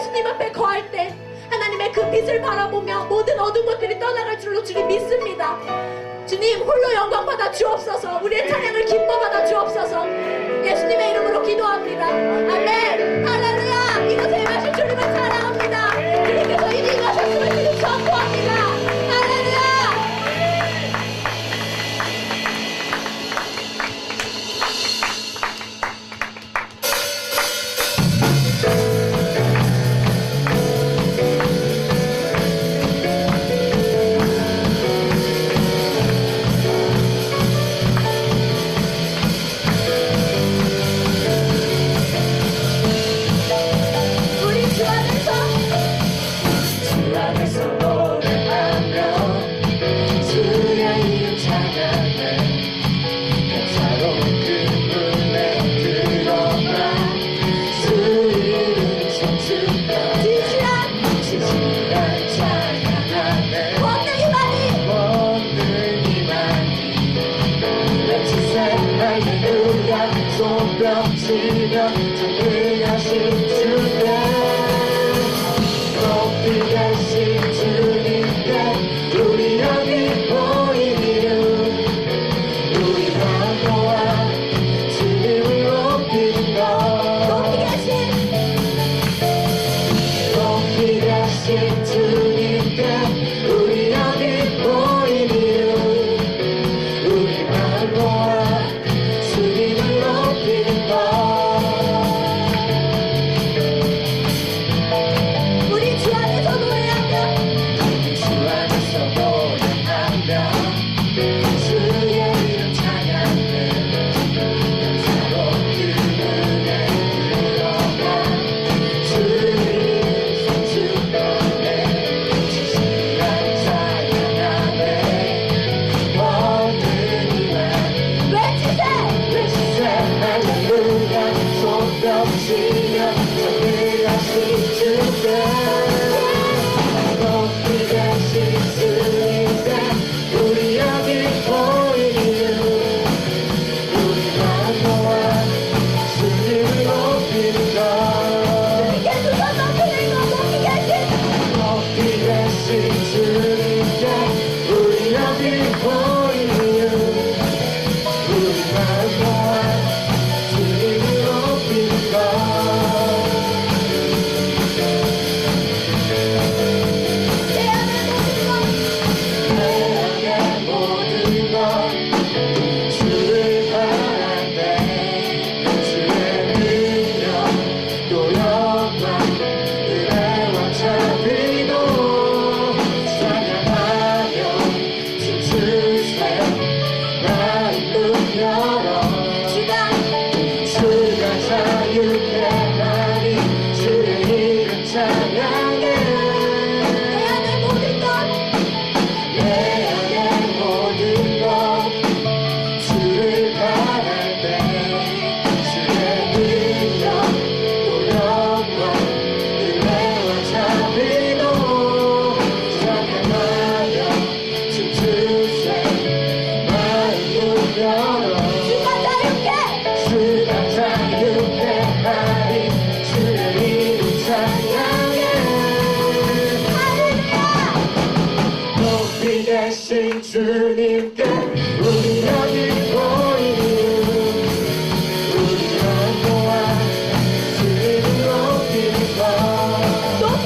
예수님 앞에 거할 때 하나님의 그 빛을 바라보며 모든 어두운 것들이 떠나갈 줄로 주님 믿습니다. 주님 홀로 영광 받아 주옵소서. 우리의 찬양을 기뻐 받아 주옵소서. 예수님의 이름으로 기도합니다. 아멘. 할렐루야. 이곳에 임하신 주님을 사랑합니다. 주님께서 이미 임하셨음을 지금 선포합니다. 할렐루야. 주님께 우리 여기 보이니 우리가 모아 주님을 높이는 것 높이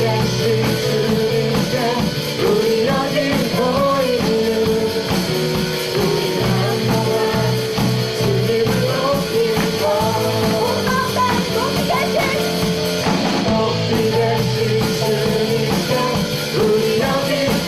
계신 주님께 우리 여기 보이니 우리가 모아 주님을 높이는 것 높이 계신 주님께 우리 여기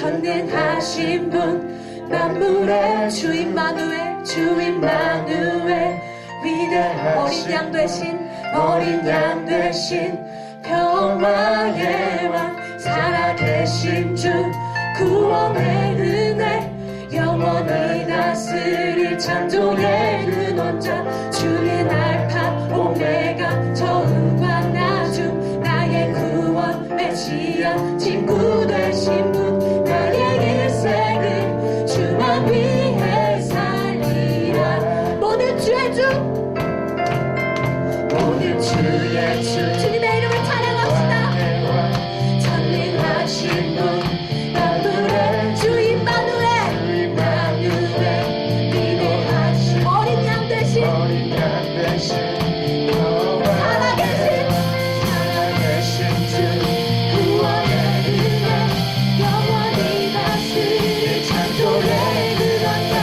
전능하신 분 만물의 주 임마누엘 주 임마누엘 위대한 어린 양 되신 평화의 왕 살아계신 주 구원의 은혜 영원히 다스릴 창조의 근원자 주는 알파 오메가 처음과 나중 나의 구원 메시아 친구 되신 분 나의 일생을 주만 위해 살리라 모든 주의 주 모든 주의 주 주님의 이름을 찬양합시다 전능하신 분 만물의 주 임마누엘 위대하신 어린 양 되신 살아계신 주 구원의 은혜 영원히 다스릴 창조의 근원자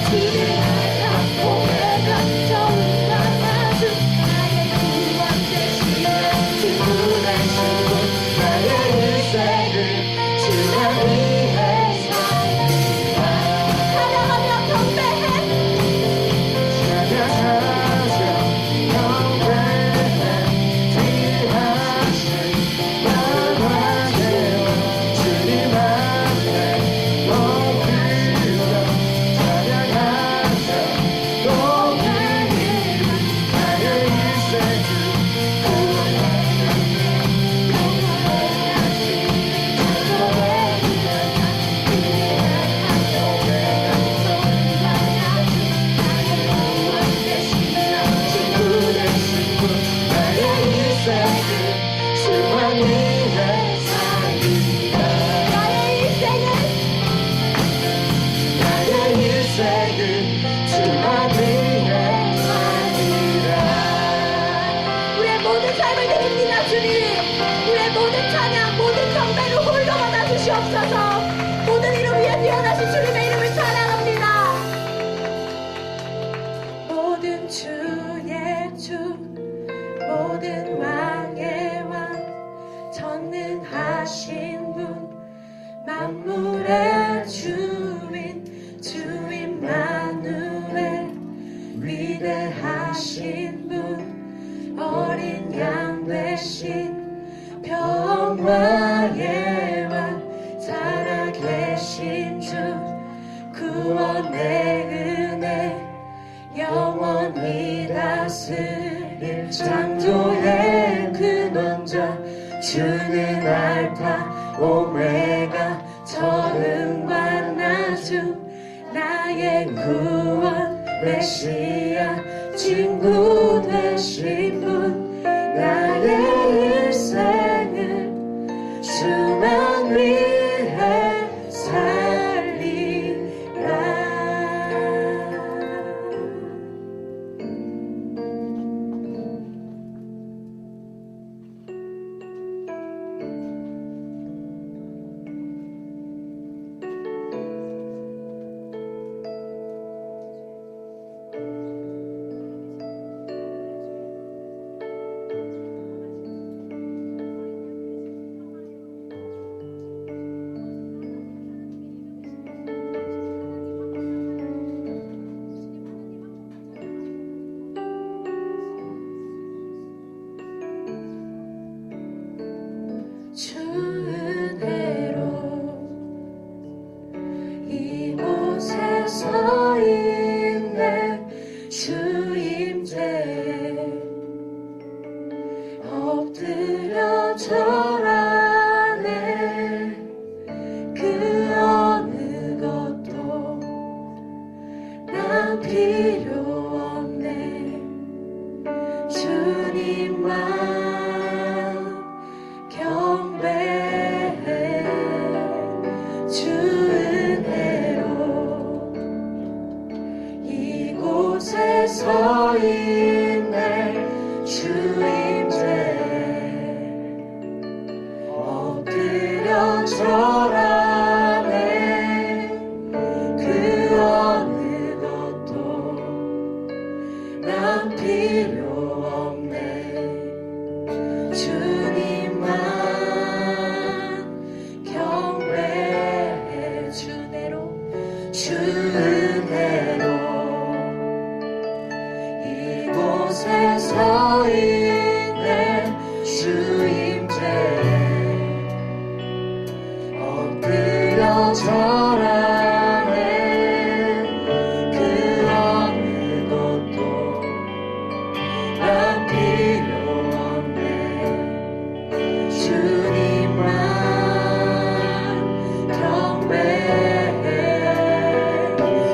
주는 알파 오메가 처음과 나중 나의 구원 되시는 친구 되신 분 나의 일생을 주만 위해 살리라 찬양하며 경배해 우리의 모든 삶을 드립니다 주님 우리의 모든 찬양 모든 경배를 홀로 받아 주시옵소서 모든 이름 위에 뛰어나신 주님의 이름을 찬양합니다 모든 주의 주 모든 왕의 왕 전능하신 분 만물의 주인 주인 만우엘 위대하신 분 어린 양 되신 평화의 왕 살아계신 주 구원의 은혜 영원히 다스릴 창조의 근원자 주는 알파 오메가 처음과 나중 나의 구원 메시아 친구 되신 분 나의 일생을 주만 위해 살리라 주 은혜로 이곳에 서 있네 주 임재에 엎드려 절하네 그 어느 것도 난 필요 없네 주님만 경배해 주 은혜로 이곳에 서 있네 주 임재에 엎드려 절하네 그 어느 것도 난 필요 없네 주님만 경배해 안에 그 어느 것도 난 필요 없네 주님만 경배해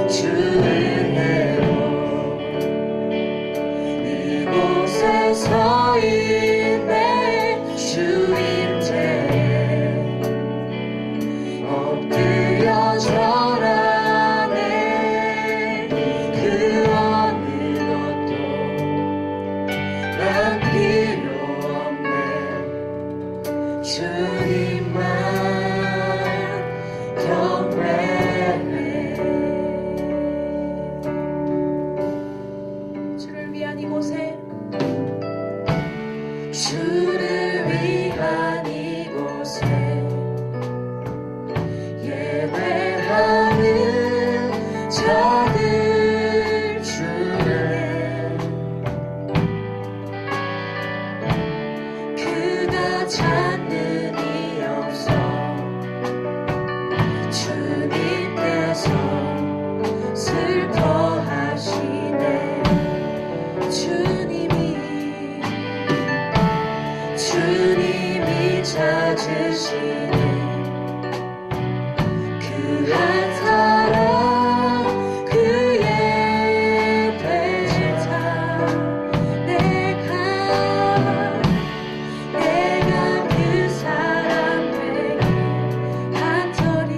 주 은혜로 이곳에 서 있네 주 임재에 엎드려 절하네 그 어느 것도 난 필요 없네 주님만 경배해 주를 위한 이곳에 주를 위한 이곳에 예배하는 자들 주에 그가 찾는 이 없어 주님께서 슬퍼하시네 주님이 찾으시네 그 한 사람 그의 배신자 내가 그 사람 되길 간절히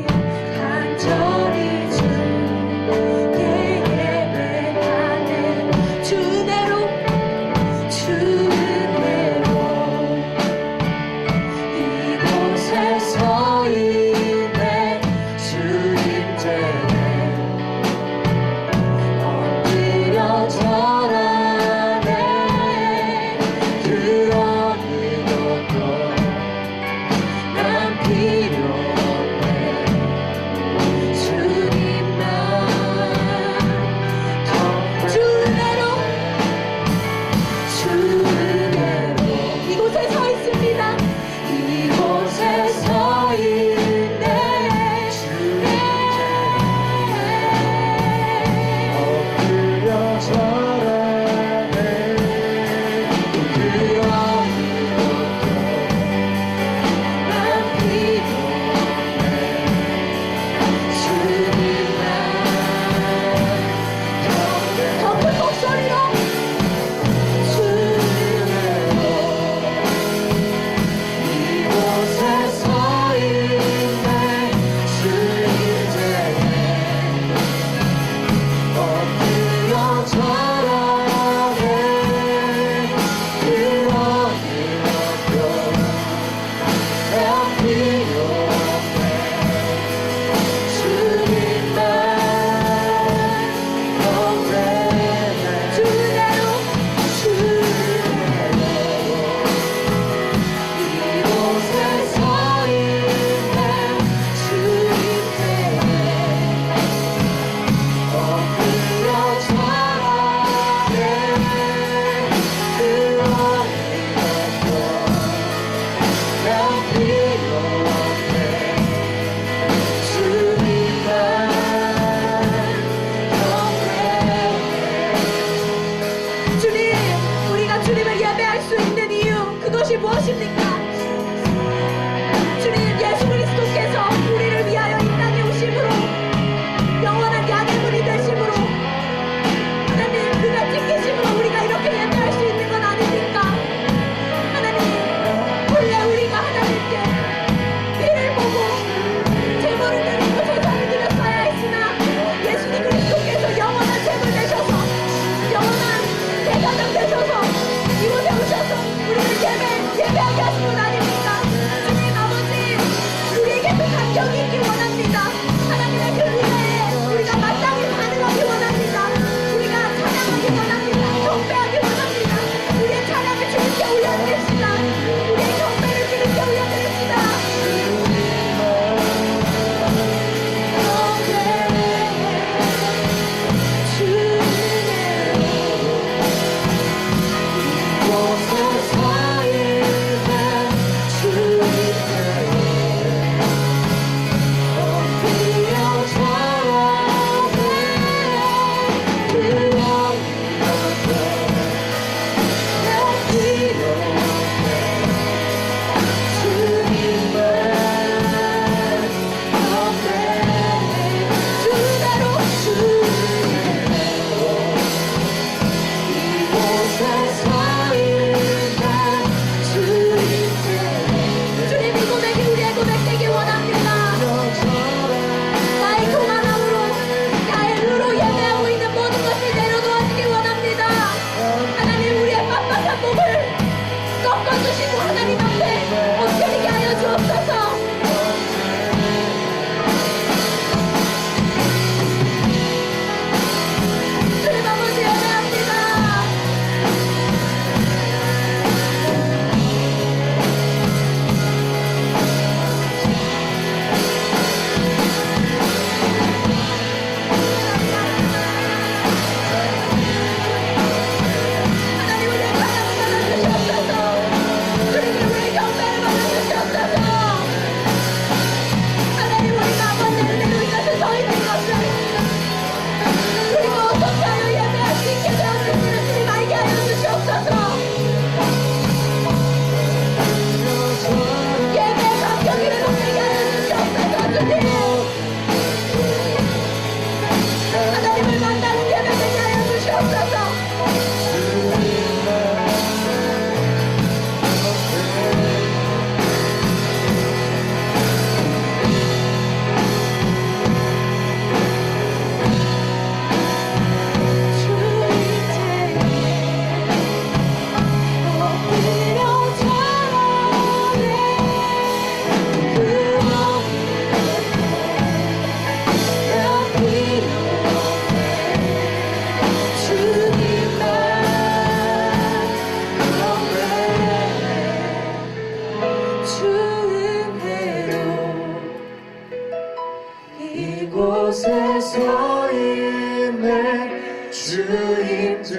이곳에 서 있네 주임께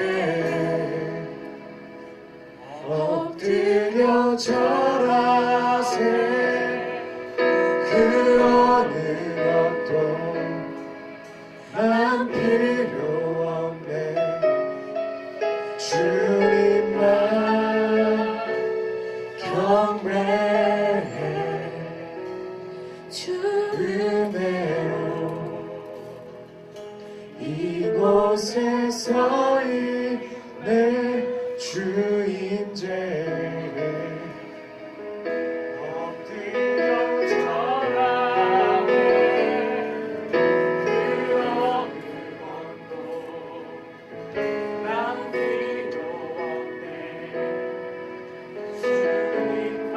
엎드려 절하세 그 어느 것도 난 필요 없네 주님만 경배해 주 은혜로 이곳에 서 있네 주임제에 엎드려 절하네 그 어느 것도 난 필요 없네 주님만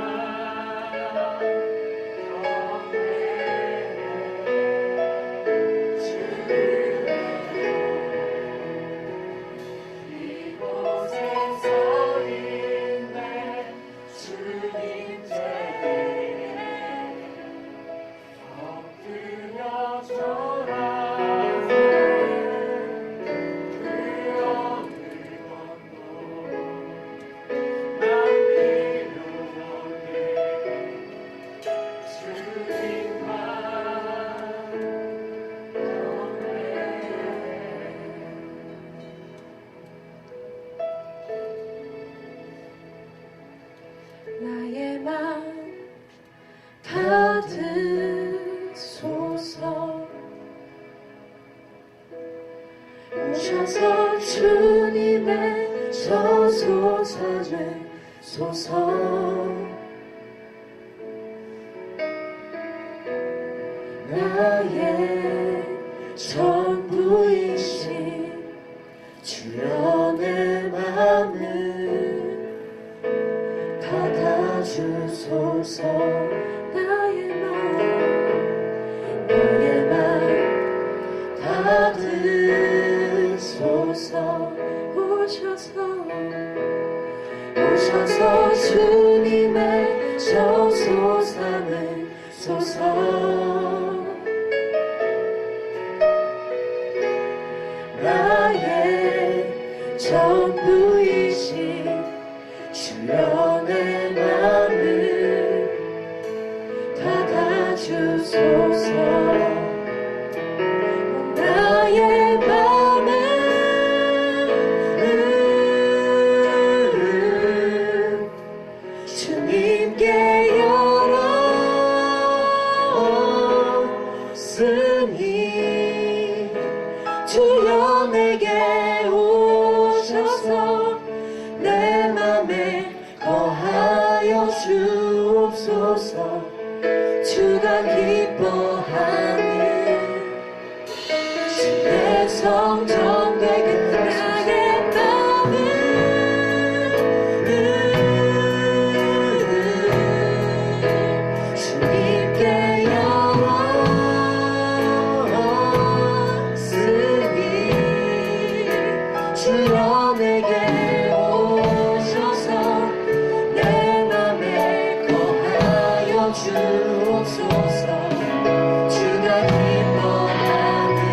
나의 맘 받으소서 오셔서 주님의 저소 찾으소서 나의 전부이신 주여 내 맘을 받아주소서 나의 맘 받으소서 오셔서 주님의 저소 삼으소서 나의 전부이신 주여 내 맘을 받아주소서 나의 맘을 주님께 열었으니 주여 내게 오셔서 내 맘에 거하여 주옵소서 주가 기뻐하는 주의 성전 되게 나의 맘을 주님께 열었으니 주여 내게 오셔서 내 맘에 거하여 주옵소서 주가 기뻐하는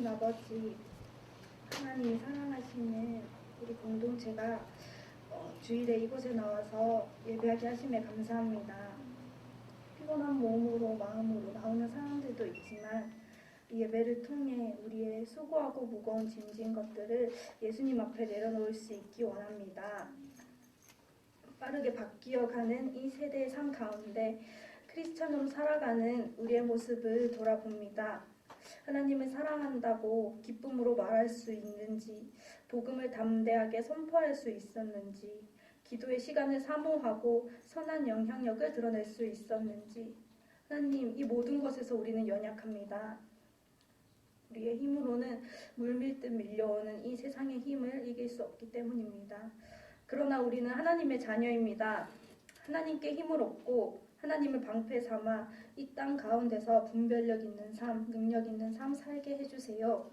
아버지, 하나님이 사랑하시는 우리 공동체가 주일에 이곳에 나와서 예배하게 하심에 감사합니다. 피곤한 몸으로 마음으로 나오는 사람들도 있지만 이 예배를 통해 우리의 수고하고 무거운 짐진 것들을 예수님 앞에 내려놓을 수 있기 원합니다. 빠르게 바뀌어가는 이 세대의 삶 가운데 크리스찬으로 살아가는 우리의 모습을 돌아봅니다. 하나님을 사랑한다고 기쁨으로 말할 수 있는지, 복음을 담대하게 선포할 수 있었는지, 기도의 시간을 사모하고 선한 영향력을 드러낼 수 있었는지, 하나님, 이 모든 것에서 우리는 연약합니다. 우리의 힘으로는 물밀듯 밀려오는 이 세상의 힘을 이길 수 없기 때문입니다. 그러나 우리는 하나님의 자녀입니다. 하나님께 힘을 얻고 하나님을 방패 삼아 이 땅 가운데서 분별력 있는 삶, 능력 있는 삶 살게 해주세요.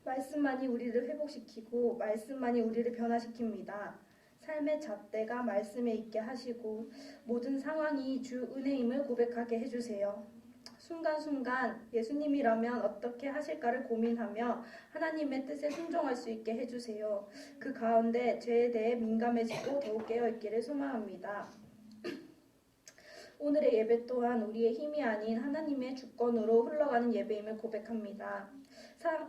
말씀만이 우리를 회복시키고 말씀만이 우리를 변화시킵니다. 삶의 잣대가 말씀에 있게 하시고 모든 상황이 주 은혜임을 고백하게 해주세요. 순간순간 예수님이라면 어떻게 하실까를 고민하며 하나님의 뜻에 순종할 수 있게 해주세요. 그 가운데 죄에 대해 민감해지고 더욱 깨어있기를 소망합니다. 오늘의 예배 또한 우리의 힘이 아닌 하나님의 주권으로 흘러가는 예배임을 고백합니다.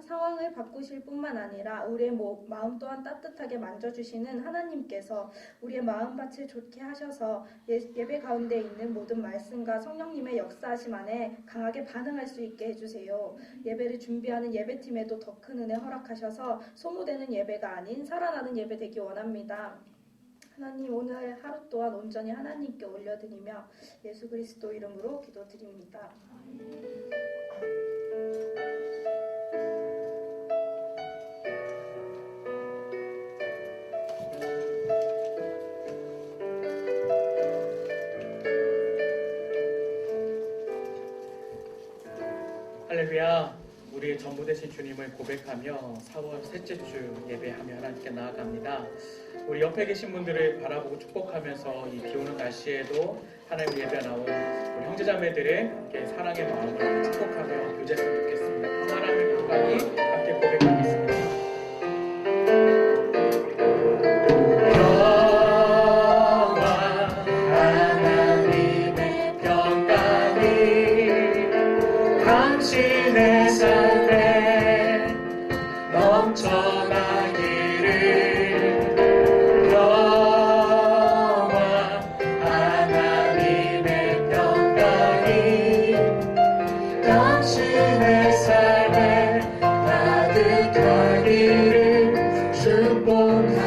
상황을 바꾸실 뿐만 아니라 우리의 마음 또한 따뜻하게 만져주시는 하나님께서 우리의 마음밭을 좋게 하셔서 예배 가운데 있는 모든 말씀과 성령님의 역사하심 안에 강하게 반응할 수 있게 해주세요. 예배를 준비하는 예배팀에도 더 큰 은혜 허락하셔서 소모되는 예배가 아닌 살아나는 예배 되기 원합니다. 하나님, 오늘 하루 또한 온전히 하나님께 올려드리며 예수 그리스도 이름으로 기도드립니다. 할렐루야. 우리의 전부 되신 주님을 고백하며 4월 셋째 주 예배하며 하나님께 나아갑니다. 우리 옆에 계신 분들을 바라보고 축복하면서 이 비오는 날씨에도 하나님 예배 나온 우리 형제자매들의 함께 사랑의 마음을 축복하며 교제했으면 좋겠습니다. 평안함을 간간히 함께 고백하겠습니다. 하나님의 평강이 당신의 삶에 넘쳐나기를. 영원 하나님의 평강이 당신의 삶에 가득하기를 축복합니다.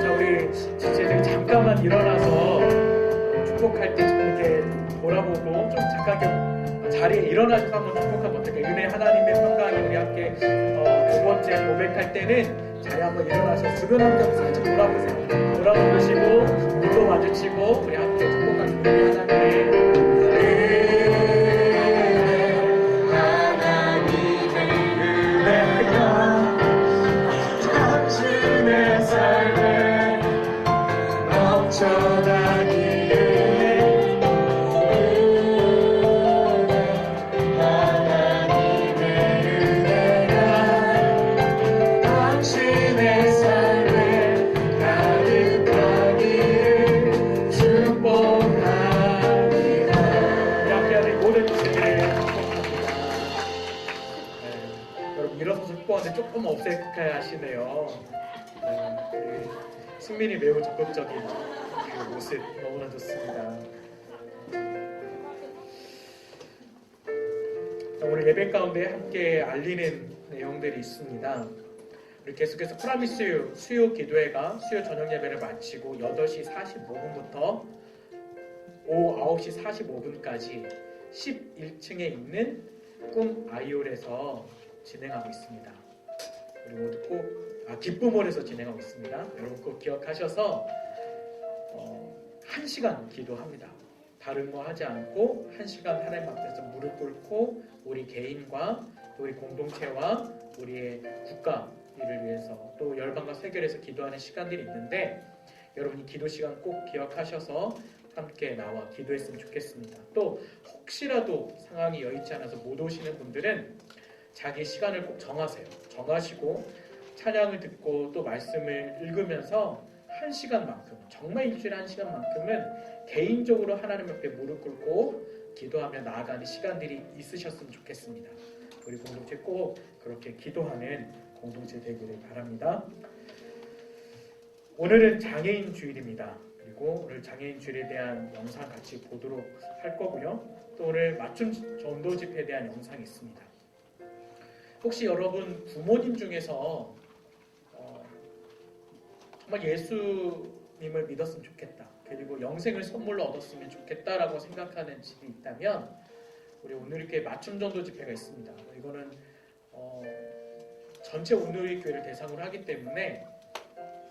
자, 우리 지체들이 잠깐만 일어나서 축복할 때 이렇게 돌아보고 좀 잠깐 자리에 일어나서 한번 축복하면 어떨까요? 은혜 하나님의 평강이 우리 함께 두 번째 고백할 때는 자리에 한번 일어나서 주변 환경 살짝 돌아보세요. 돌아보시고 눈도 마주치고 우리 함께 축복하는 은혜 하나님의 은혜가 당신의 삶에 넘쳐나기를. 조금 어색하시네요. 우리 승민이 매우 적극적인 그 모습 너무나 좋습니다. 오늘 예배 가운데 함께 알리는 내용들이 있습니다. 우리 계속해서 프라미스 수요 기도회가 수요 저녁 예배를 마치고 8시 45분부터 오후 9시 45분까지 11층에 있는 꿈 아이올에서 진행하고 있습니다. 우리 모두 꼭 기쁨홀에서 진행하고 있습니다. 여러분 꼭 기억하셔서 1시간 기도합니다. 다른 거 하지 않고 1시간 하나님 앞에서 무릎 꿇고 우리 개인과 또 우리 공동체와 우리의 국가 일을 위해서 또 열방과 세계에서 기도하는 시간들이 있는데 여러분이 기도 시간 꼭 기억하셔서 함께 나와 기도했으면 좋겠습니다. 또 혹시라도 상황이 여의치 않아서 못 오시는 분들은 자기 시간을 꼭 정하세요. 정하시고 찬양을 듣고 또 말씀을 읽으면서 1시간만큼, 정말 일주일에 1시간만큼은 개인적으로 하나님 앞에 무릎 꿇고 기도하며 나아가는 시간들이 있으셨으면 좋겠습니다. 우리 공동체 꼭 그렇게 기도하는 공동체 되기를 바랍니다. 오늘은 장애인 주일입니다. 그리고 오늘 장애인 주일에 대한 영상 같이 보도록 할 거고요. 또 오늘 맞춤 전도 집회에 대한 영상이 있습니다. 혹시 여러분 부모님 중에서 정말 예수님을 믿었으면 좋겠다, 그리고 영생을 선물로 얻었으면 좋겠다라고 생각하는 집이 있다면 우리 오늘 이렇게 맞춤 전도 집회가 있습니다. 이거는 전체 오늘의 교회를 대상으로 하기 때문에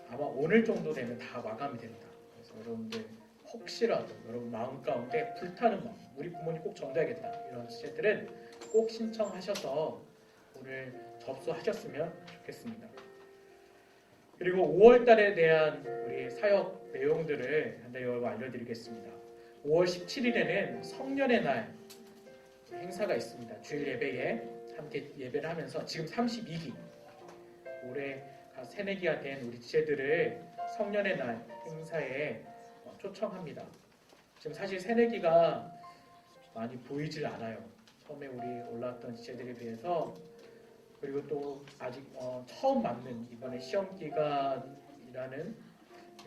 아마 오늘 정도 되면 다 마감이 됩니다. 그래서 여러분들 혹시라도 여러분 마음 가운데 불타는 마음, 우리 부모님 꼭 전도해야겠다, 이런 주제들은 꼭 신청하셔서 오늘 접수하셨으면 좋겠습니다. 그리고 5월 달에 대한 우리 사역 내용들을 간단히 알려드리겠습니다. 5월 17일에는 성년의 날 행사가 있습니다. 주일 예배에 함께 예배를 하면서 지금 32기, 올해 새내기가 된 우리 지체들을 성년의 날 행사에 초청합니다. 지금 사실 새내기가 많이 보이질 않아요. 처음에 우리 올라왔던 지체들에 비해서. 그리고 또 아직 처음 맞는 이번에 시험 기간이라는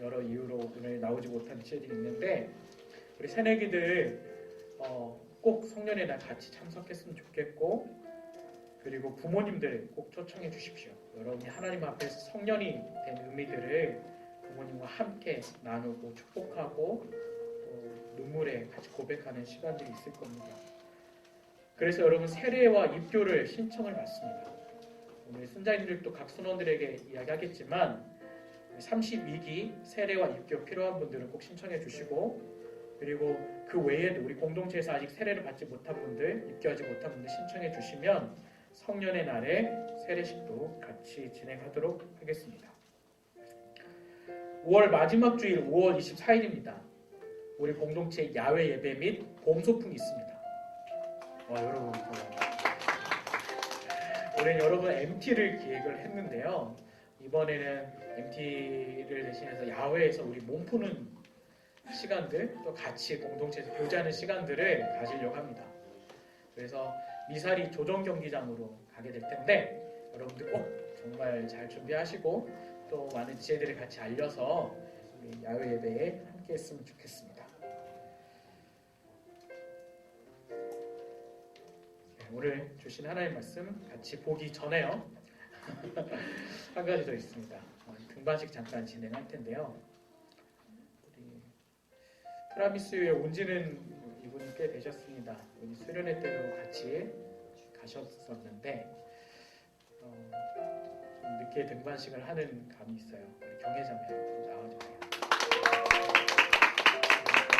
여러 이유로 오늘 나오지 못한 지체들이 있는데, 우리 새내기들 꼭 성년의 날 같이 참석했으면 좋겠고, 그리고 부모님들 꼭 초청해 주십시오. 여러분이 하나님 앞에서 성년이 된 의미들을 부모님과 함께 나누고 축복하고 또 눈물에 같이 고백하는 시간들이 있을 겁니다. 그래서 여러분 세례와 입교를 신청을 받습니다. 오늘 순자인들도 각 순원들에게 이야기하겠지만 32기 세례와 입교 필요한 분들은 꼭 신청해 주시고, 그리고 그 외에도 우리 공동체에서 아직 세례를 받지 못한 분들, 입교하지 못한 분들 신청해 주시면 성년의 날에 세례식도 같이 진행하도록 하겠습니다. 5월 마지막 주일 5월 24일입니다. 우리 공동체 야외 예배 및 봄 소풍이 있습니다. 여러분, 올해 여러분 MT를 기획을 했는데요. 이번에는 MT를 대신해서 야외에서 우리 몸 푸는 시간들, 또 같이 공동체에서 교제하는 시간들을 가지려고 합니다. 그래서 미사리 조정 경기장으로 가게 될 텐데 여러분들 꼭 정말 잘 준비하시고 또 많은 지혜들을 같이 알려서 우리 야외 예배에 함께 했으면 좋겠습니다. 오늘 주신 하나님 말씀 같이 보기 전에요. 한 가지 더 있습니다. 등반식 잠깐 진행할 텐데요. 우리 프라미스에 온 지는 이분이 꽤 되셨습니다. 우리 수련회 때도 같이 가셨었는데 좀 늦게 등반식을 하는 감이 있어요. 우리 경혜자매 나와주세요.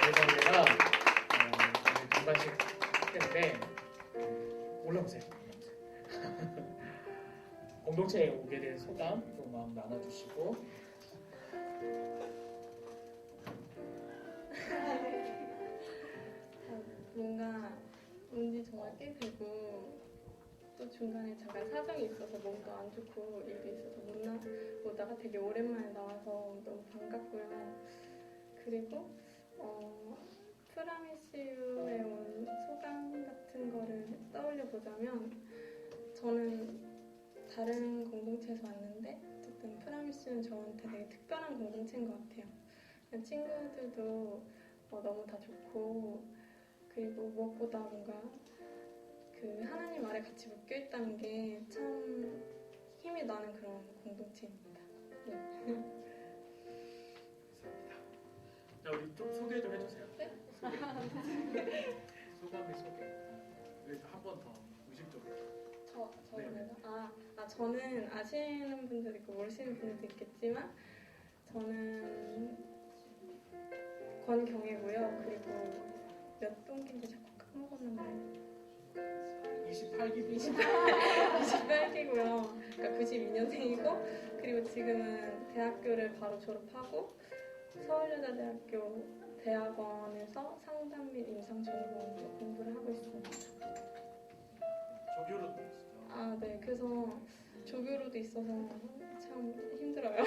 경혜자매가 오늘 등반식 했는데 올라오세요. 공동체에 오게 된 소감 또 마음 나눠주시고. 뭔가 온지 정말 꽤 되고 또 중간에 잠깐 사정이 있어서 몸도 안 좋고 일도 있어서 못 나오다가 되게 오랜만에 나와서 너무 반갑고요. 그리고 프라미스유에 온 소감 같은 거를 떠올려 보자면, 저는 다른 공동체에서 왔는데 어쨌든 프라미스유는 저한테 되게 특별한 공동체인 것 같아요. 친구들도 너무 다 좋고, 그리고 무엇보다 뭔가 그 하나님 아래 같이 묶여 있다는 게 참 힘이 나는 그런 공동체입니다. 네. 감사합니다. 자, 우리 좀 소개 좀 해주세요. 네? 소감의 소개. 그래서 한 번 더 의식적으로. 저는요? 저는 아시는 분들도 있고 모르시는 분들도 있겠지만 저는 권경혜고요. 그리고 몇 동기인지 자꾸 까먹었는데 28기 28기고요. 그러니까 92년생이고, 그리고 지금은 대학교를 바로 졸업하고 서울여자대학교 대학원에서 상담 및 임상 전공 공부를 하고 있습니다. 조교로 들었어요. 네, 그래서 조교로도 있어서 참 힘들어요.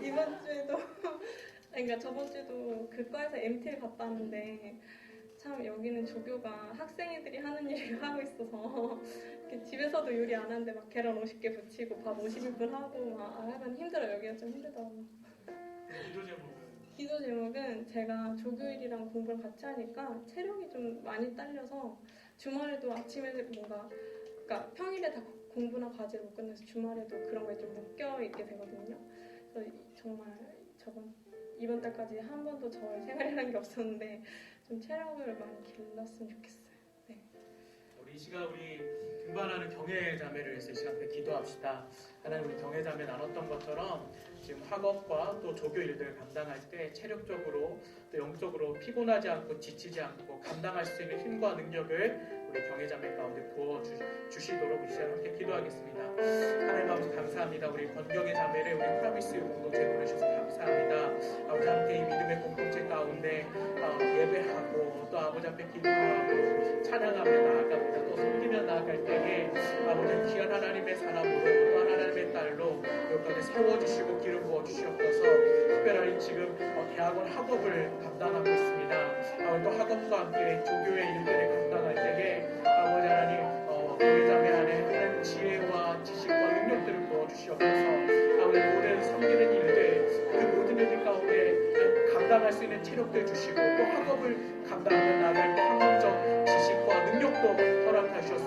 이번 주에도 그러니까 저번 주도 그과에서 MT를 갔다 왔는데 참 여기는 조교가 학생애들이 하는 일을 하고 있어서 이렇게 집에서도 요리 안 하는데 막 계란 50개 부치고 밥 50인분 하고 막 약간 힘들어요. 여기가 좀 힘들더라고요. 기도 제목은 기도 제목은 제가 조교일이랑 공부를 같이 하니까 체력이 좀 많이 딸려서 주말에도 아침에 뭔가 그러니까 평일에 다 공부나 과제를 못 끝내서 주말에도 그런 거에 좀 묶여 있게 되거든요. 그래서 정말 이번 달까지 한 번도 저의 생활이라는 게 없었는데 좀 체력을 많이 길렀으면 좋겠어요. 네. 우리 이 시간 우리 등반하는 경외 자매를 위해서 이 시간 때 기도합시다. 하나님 우리 경외 자매 나눴던 것처럼 지금 학업과 또 조교 일들을 감당할 때 체력적으로 또 영적으로 피곤하지 않고 지치지 않고 감당할 수 있는 힘과 능력을 우리 경외 자매 가운데 부어 주시도록 이 시간 함께 기도하겠습니다. 하나님 아버지 감사합니다. 우리 권경의 자매를 우리 프라미스 공동체에 보내주셔서 감사합니다. 아버지 함께 이 믿음의 공동체 가운데 예배하고 또 아버지 앞에 기도하고 찬양하며 나아갑니다. 또 섬기며 나아갈 때에 아버지 귀한 하나님의 사람으로 또 하나님의 딸로 여기까지 세워주시고 기름 부어주시옵소서. 특별히 지금 대학원 학업을 감당하고 있습니다. 아버지 또 학업과 함께 조교의 일들을 감당할 때에 아버지 하나님 교회자매 안에 하나님 지혜와 지식과 능력들을 부어주시옵소서. 아버지 모든 섬기는 일들 그 모든 일들 가운데 감당할 수 있는 체력들 주시고 또 학업을 감당하며 나아갈 때 학문적 지식과 능력도 허락하셔서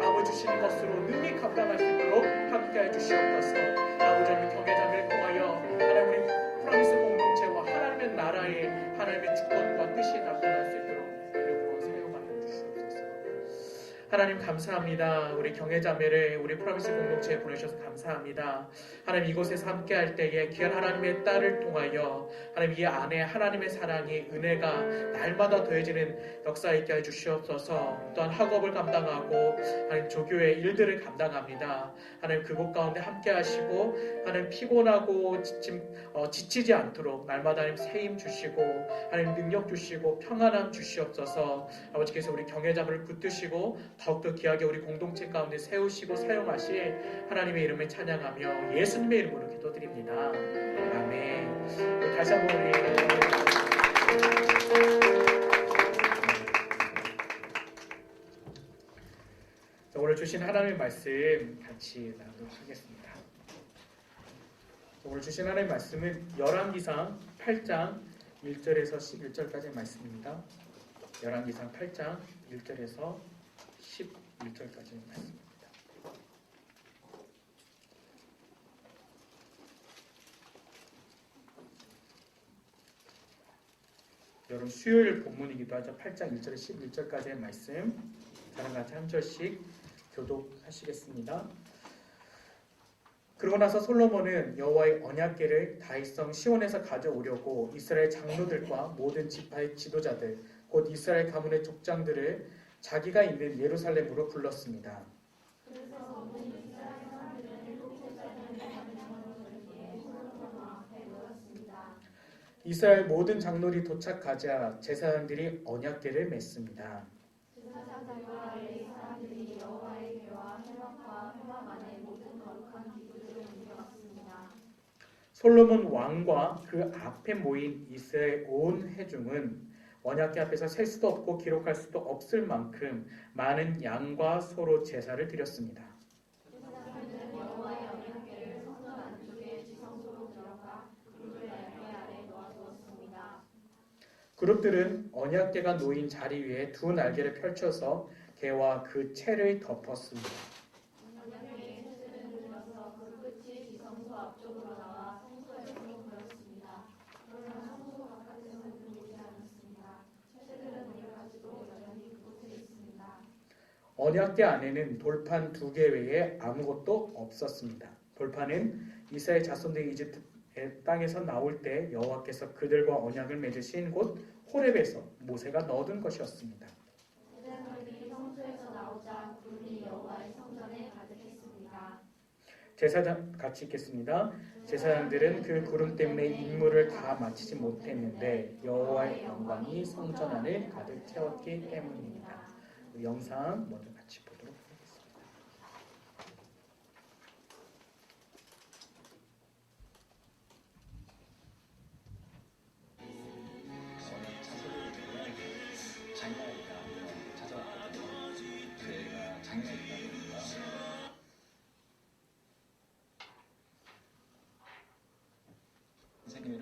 아버지 주시는 것으로 능히 감당할 수 있도록 함께해 주시옵소서. 아버지 하나님 경외자매를 통하여 하나님 우리 프라미스 공동체와 하나님의 나라의 하나님의 주권과 뜻이 나타날 수 있도록 그리고 사용하여 주시옵소서. 하나님 감사합니다. 우리 경외자매를 우리 프라미스 공동체에 보내주셔서 감사합니다. 하나님 이곳에서 함께할 때에 귀한 하나님의 딸을 통하여 하나님 이 안에 하나님의 사랑이 은혜가 날마다 더해지는 역사 있게 해 주시옵소서. 또한 학업을 감당하고 하나님 조교의 일들을 감당합니다. 하나님 그곳 가운데 함께하시고 하나님 피곤하고 지치지 않도록 날마다 하나님 세임 주시고 하나님 능력 주시고 평안함 주시옵소서. 아버지께서 우리 경외자매를 붙드시고 더욱더 귀하게 우리 공동체 가운데 세우시고 사용하실 하나님의 이름을 찬양하며 예수님의 이름으로 기도드립니다. 아멘. 우리 다시 한번 우리 오늘 주신 하나님의 말씀 같이 나누도록 하겠습니다. 오늘 주신 하나님의 말씀은 열왕기상 8장 1절에서 11절까지의 말씀입니다. 열왕기상 8장 1절에서 11절까지의 말씀입니다. 여러분 수요일 본문이기도 하죠. 8장 1절에서 11절까지의 말씀 저랑 같이 한 절씩 교독하시겠습니다. 그러고 나서 솔로몬은 여호와의 언약궤를 다윗성 시온에서 가져오려고 이스라엘 장로들과 모든 지파의 지도자들 곧 이스라엘 가문의 족장들을 자기가 있는 예루살렘으로 불렀습니다. 이스라엘 모든 장로들이 도착하자 제사장들이 언약궤를 맸습니다. 솔로몬 왕과 그 앞에 모인 이스라엘 온 회중은 언약궤 앞에서 셀 수도 없고 기록할 수도 없을 만큼 많은 양과 소로 제사를 드렸습니다. 그룹들은 언약궤가 놓인 자리 위에 두 날개를 펼쳐서 개와 그 채를 덮었습니다. 언약궤 안에는 돌판 2개 외에 아무것도 없었습니다. 돌판은 이스라엘 자손들이 이집트 땅에서 나올 때 여호와께서 그들과 언약을 맺으신 곳 호렙에서 모세가 넣어둔 것이었습니다. 제사장 같이 읽겠습니다. 제사장들은 그 구름 때문에 임무를 다 마치지 못했는데 여호와의 영광이 성전 안을 가득 채웠기 때문입니다. 영상 먼저 같이 보도록 하겠습니다.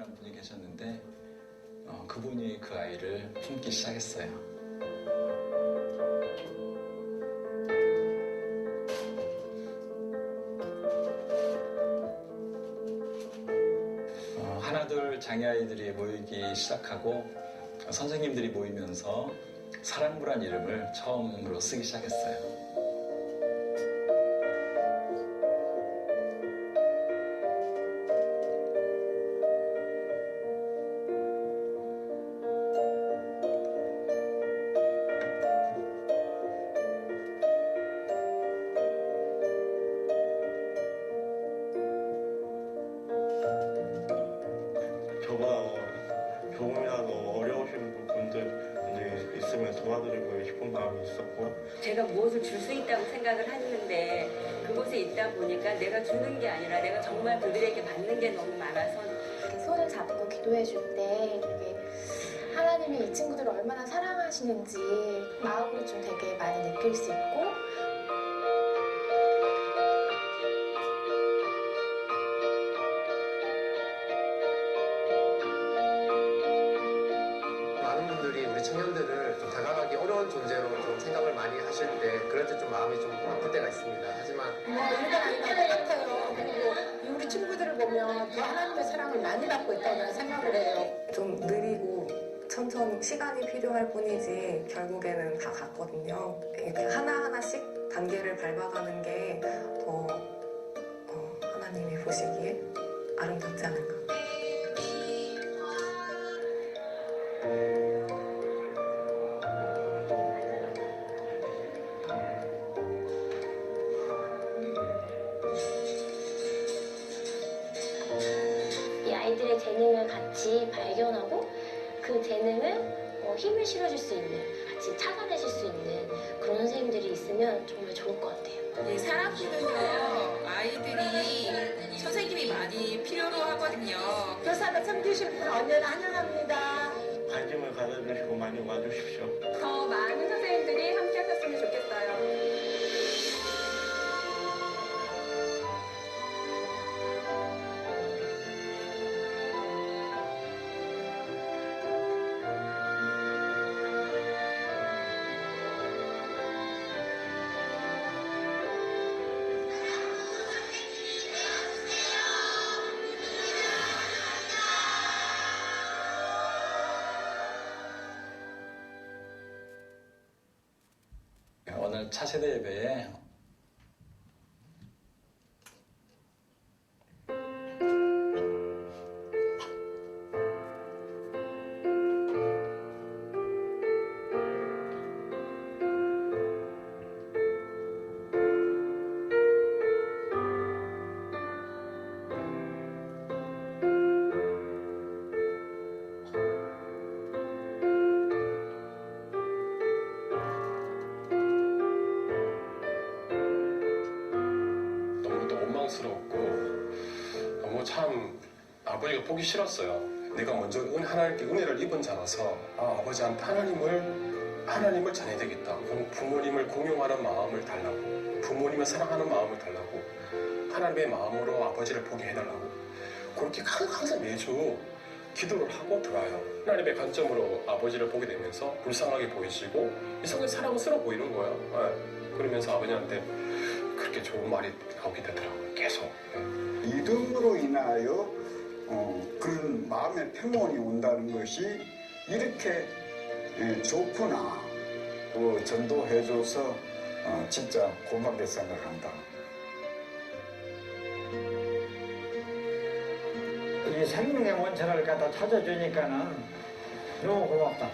사랑하는 분이 계셨는데 그분이 그 아이를 품기 시작했어요. 하나둘 장애아이들이 모이기 시작하고 선생님들이 모이면서 사랑부란 이름을 처음으로 쓰기 시작했어요. 저보다 조금이나 더 어려우신 분들 있으면 도와드리고 싶은 마음이 있었고 제가 무엇을 줄 수 있다고 생각을 했는데 그곳에 있다 보니까 내가 주는 게 아니라 내가 정말 그들에게 받는 게 너무 많아서 손을 잡고 기도해 줄 때 하나님이 이 친구들을 얼마나 사랑하시는지 마음으로 좀 되게 많이 느낄 수 있고 많은 분들이 우리 청년들을 좀 다가가기 어려운 존재로 좀 생각을 많이 하실 때 그럴 때 좀 마음이 좀 아플 때가 있습니다. 하지만 우리가 아닌 것 같아요. 그리고 우리 친구들을 보면 더 하나님의 사랑을 많이 받고 있다고 저는 생각을 해요. 좀 느리고 천천히 시간이 필요할 뿐이지 결국에는 다 같거든요. 이렇게 하나하나씩 단계를 밟아가는 게 더 하나님이 보시기에 아름답지 않을까. 이 아이들의 재능을 같이 발견하고 그 재능을 힘을 실어줄 수 있는 같이 찾아내실 수 있는 그런 선생님들이 있으면 정말 좋을 것 같아요. 사람들은요 아이들이 선생님이 많이 필요로 하거든요. 교사가 섬기실 분 언제나 환영합니다. 관심을 가져주시고 많이 와주십시오. 더 많은 선생님들이 함께 하셨으면 좋겠어요. 오늘 차세대 예배에 원망스럽고 너무 참 아버지가 보기 싫었어요. 내가 먼저 하나님께 은혜를 입은 자라서 아버지한테 하나님을 전해야 되겠다. 부모님을 공용하는 마음을 달라고, 부모님을 사랑하는 마음을 달라고, 하나님의 마음으로 아버지를 보게 해달라고 그렇게 항상 매주 기도를 하고 들어와요. 하나님의 관점으로 아버지를 보게 되면서 불쌍하게 보이시고 이상하게 사랑스러워 보이는 거예요. 네. 그러면서 아버지한테 그렇게 좋은 말이 나오게 되더라고요. 계속. 믿음으로 인하여 그런 마음의 평온이 온다는 것이 이렇게 좋구나. 전도해줘서 진짜 고맙게 생각한다. 이 생명의 원천을 갖다 찾아주니까는 너무 고맙다.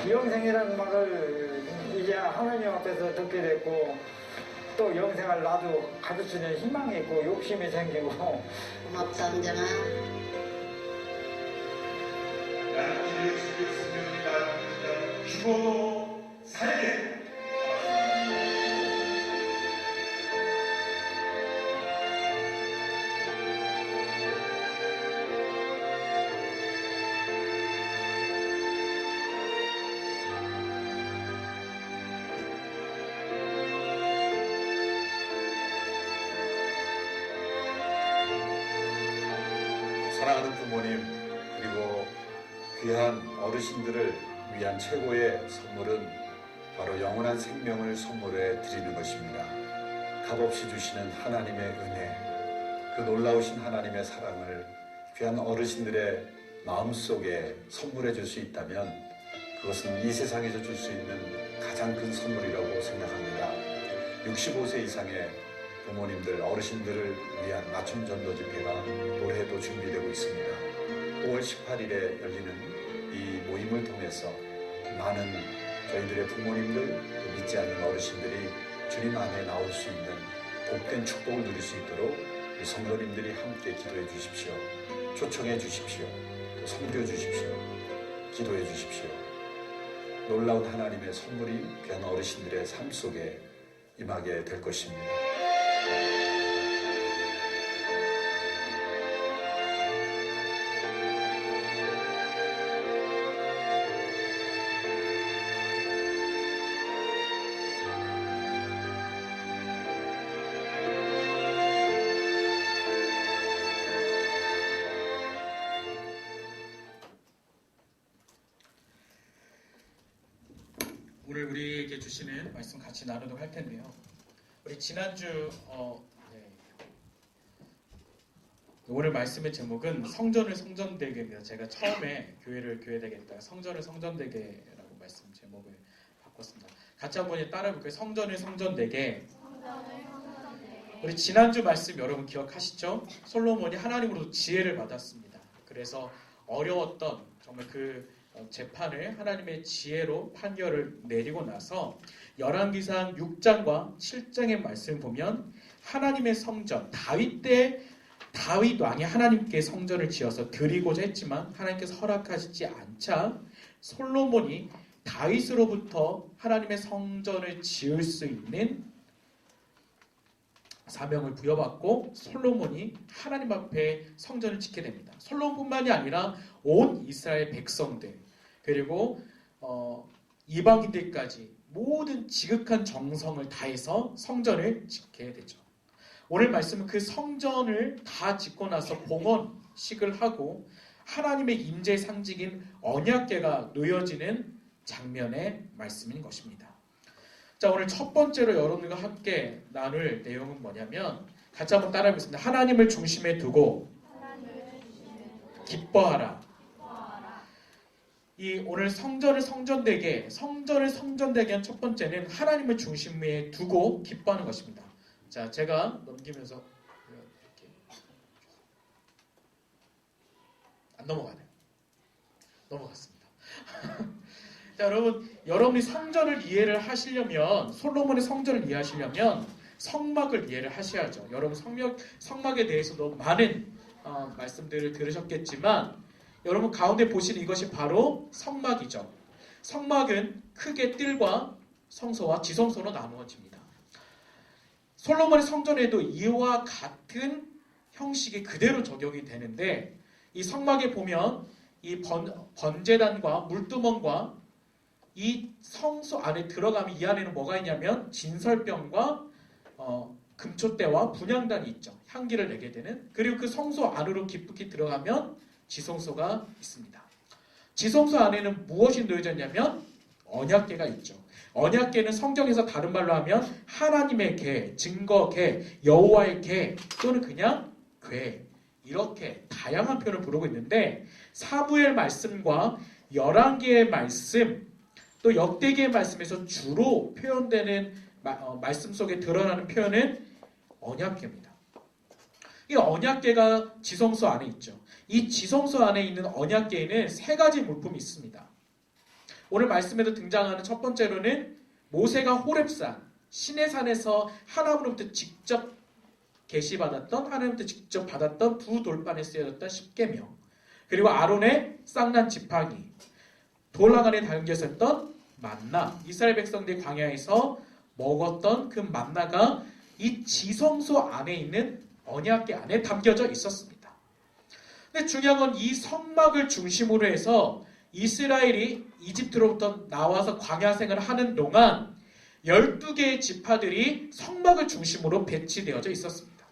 영생이라는 말을 이제 하나님 앞에서 듣게 됐고 또 영생을 나도 가르치는 희망이 있고 욕심이 생기고 고맙다 은정아. 나는 길을 죽였으면 나는 죽어도 살게. 사랑하는 부모님 그리고 귀한 어르신들을 위한 최고의 선물은 바로 영원한 생명을 선물해 드리는 것입니다. 값없이 주시는 하나님의 은혜, 그 놀라우신 하나님의 사랑을 귀한 어르신들의 마음속에 선물해 줄 수 있다면 그것은 이 세상에서 줄 수 있는 가장 큰 선물이라고 생각합니다. 65세 이상의 부모님들, 어르신들을 위한 맞춤 전도 집회가 올해도 준비되고 있습니다. 5월 18일에 열리는 이 모임을 통해서 많은 저희들의 부모님들, 또 믿지 않는 어르신들이 주님 안에 나올 수 있는 복된 축복을 누릴 수 있도록 우리 성도님들이 함께 기도해 주십시오. 초청해 주십시오. 또 섬겨 주십시오. 기도해 주십시오. 놀라운 하나님의 선물이 귀한 어르신들의 삶 속에 임하게 될 것입니다. 오늘 우리에게 주시는 말씀 같이 나누도록 할 텐데요. 우리 지난주 오늘 말씀의 제목은 성전을 성전되게입니다. 제가 처음에 교회를 교회되겠다, 성전을 성전되게라고 말씀 제목을 바꿨습니다. 같이 한번 따라해볼까요? 성전을 성전되게. 우리 지난주 말씀 여러분 기억하시죠? 솔로몬이 하나님으로부터 지혜를 받았습니다. 그래서 어려웠던 정말 그 재판을 하나님의 지혜로 판결을 내리고 나서 열왕기상 6장과 7장의 말씀을 보면 하나님의 성전, 다윗 왕이 하나님께 성전을 지어서 드리고자 했지만 하나님께서 허락하시지 않자 솔로몬이 다윗으로부터 하나님의 성전을 지을 수 있는 사명을 부여받고 솔로몬이 하나님 앞에 성전을 짓게 됩니다. 솔로몬뿐만이 아니라 온 이스라엘 백성들 그리고 이방인들까지 모든 지극한 정성을 다해서 성전을 짓게 되죠. 오늘 말씀은 그 성전을 다 짓고 나서 봉헌식을 하고 하나님의 임재의 상징인 언약궤가 놓여지는 장면의 말씀인 것입니다. 자, 오늘 첫 번째로 여러분들과 함께 나눌 내용은 뭐냐면 같이 한번 따라해보겠습니다. 하나님을 중심에 두고 기뻐하라. 이 오늘 성전을 성전되게 한 첫 번째는 하나님을 중심에 두고 기뻐하는 것입니다. 자, 제가 넘기면서 이렇게 안 넘어가네요. 넘어갔습니다. 자, 여러분이 성전을 이해를 하시려면 솔로몬의 성전을 이해하시려면 성막을 이해를 하셔야죠. 여러분 성막에 대해서도 많은 말씀들을 들으셨겠지만 여러분 가운데 보시는 이것이 바로 성막이죠. 성막은 크게 뜰과 성소와 지성소로 나누어집니다. 솔로몬의 성전에도 이와 같은 형식이 그대로 적용이 되는데 이 성막에 보면 이 번제단과 물두멍과 이 성소 안에 들어가면 이 안에는 뭐가 있냐면 진설병과 금초대와 분향단이 있죠. 향기를 내게 되는. 그리고 그 성소 안으로 깊숙이 들어가면 지성소가 있습니다. 지성소 안에는 무엇이 놓여져 있냐면 언약궤가 있죠. 언약궤는 성경에서 다른 말로 하면 하나님의 궤, 증거궤, 여호와의 궤 또는 그냥 궤 이렇게 다양한 표현을 부르고 있는데 사무엘 말씀과 열왕기의 말씀 또 역대기의 말씀에서 주로 표현되는 말씀 속에 드러나는 표현은 언약궤입니다. 이 언약궤가 지성소 안에 있죠. 이 지성소 안에 있는 언약궤에는 세 가지 물품이 있습니다. 오늘 말씀에도 등장하는 첫 번째로는 모세가 호렙산, 시내산에서 하나님으로부터 직접 계시받았던 하나님부터 직접 받았던 두 돌판에 쓰여졌던 십계명 그리고 아론의 쌍난 지팡이 돌랑 안에 담겨져 있던 만나 이스라엘 백성들이 광야에서 먹었던 그 만나가 이 지성소 안에 있는 언약궤 안에 담겨져 있었습니다. 근데 중요한 건 이 성막을 중심으로 해서 이스라엘이 이집트로부터 나와서 광야 생활을 하는 동안 12개의 지파들이 성막을 중심으로 배치되어져 있었습니다.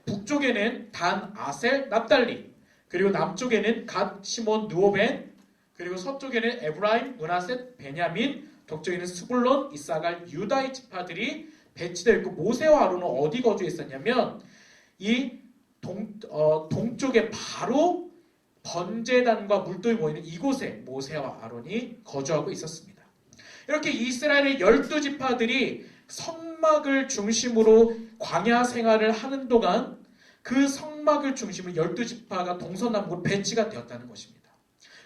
북쪽에는 단, 아셀, 납달리 그리고 남쪽에는 갓, 시몬, 느오벤, 그리고 서쪽에는 에브라임, 므낫셋, 베냐민, 동쪽에는 스불론, 이사갈, 유다의 지파들이 배치되어 있고 모세와 아론은 어디 거주했었냐면 이 동쪽에 바로 번제단과 물돌이 모이는 이곳에 모세와 아론이 거주하고 있었습니다. 이렇게 이스라엘의 12지파들이 성막을 중심으로 광야 생활을 하는 동안 그 성막을 중심으로 12지파가 동서남북으로 배치가 되었다는 것입니다.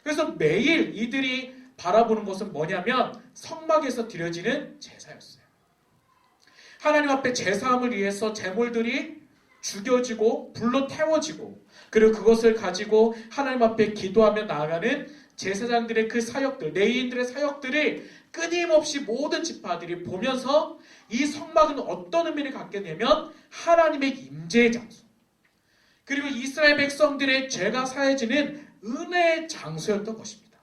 그래서 매일 이들이 바라보는 것은 뭐냐면 성막에서 드려지는 제사였어요. 하나님 앞에 제사함을 위해서 제물들이 죽여지고 불로 태워지고 그리고 그것을 가지고 하나님 앞에 기도하며 나아가는 제사장들의 그 사역들, 레위인들의 사역들을 끊임없이 모든 지파들이 보면서 이 성막은 어떤 의미를 갖게 되면 하나님의 임재의 장소, 그리고 이스라엘 백성들의 죄가 사해지는 은혜의 장소였던 것입니다.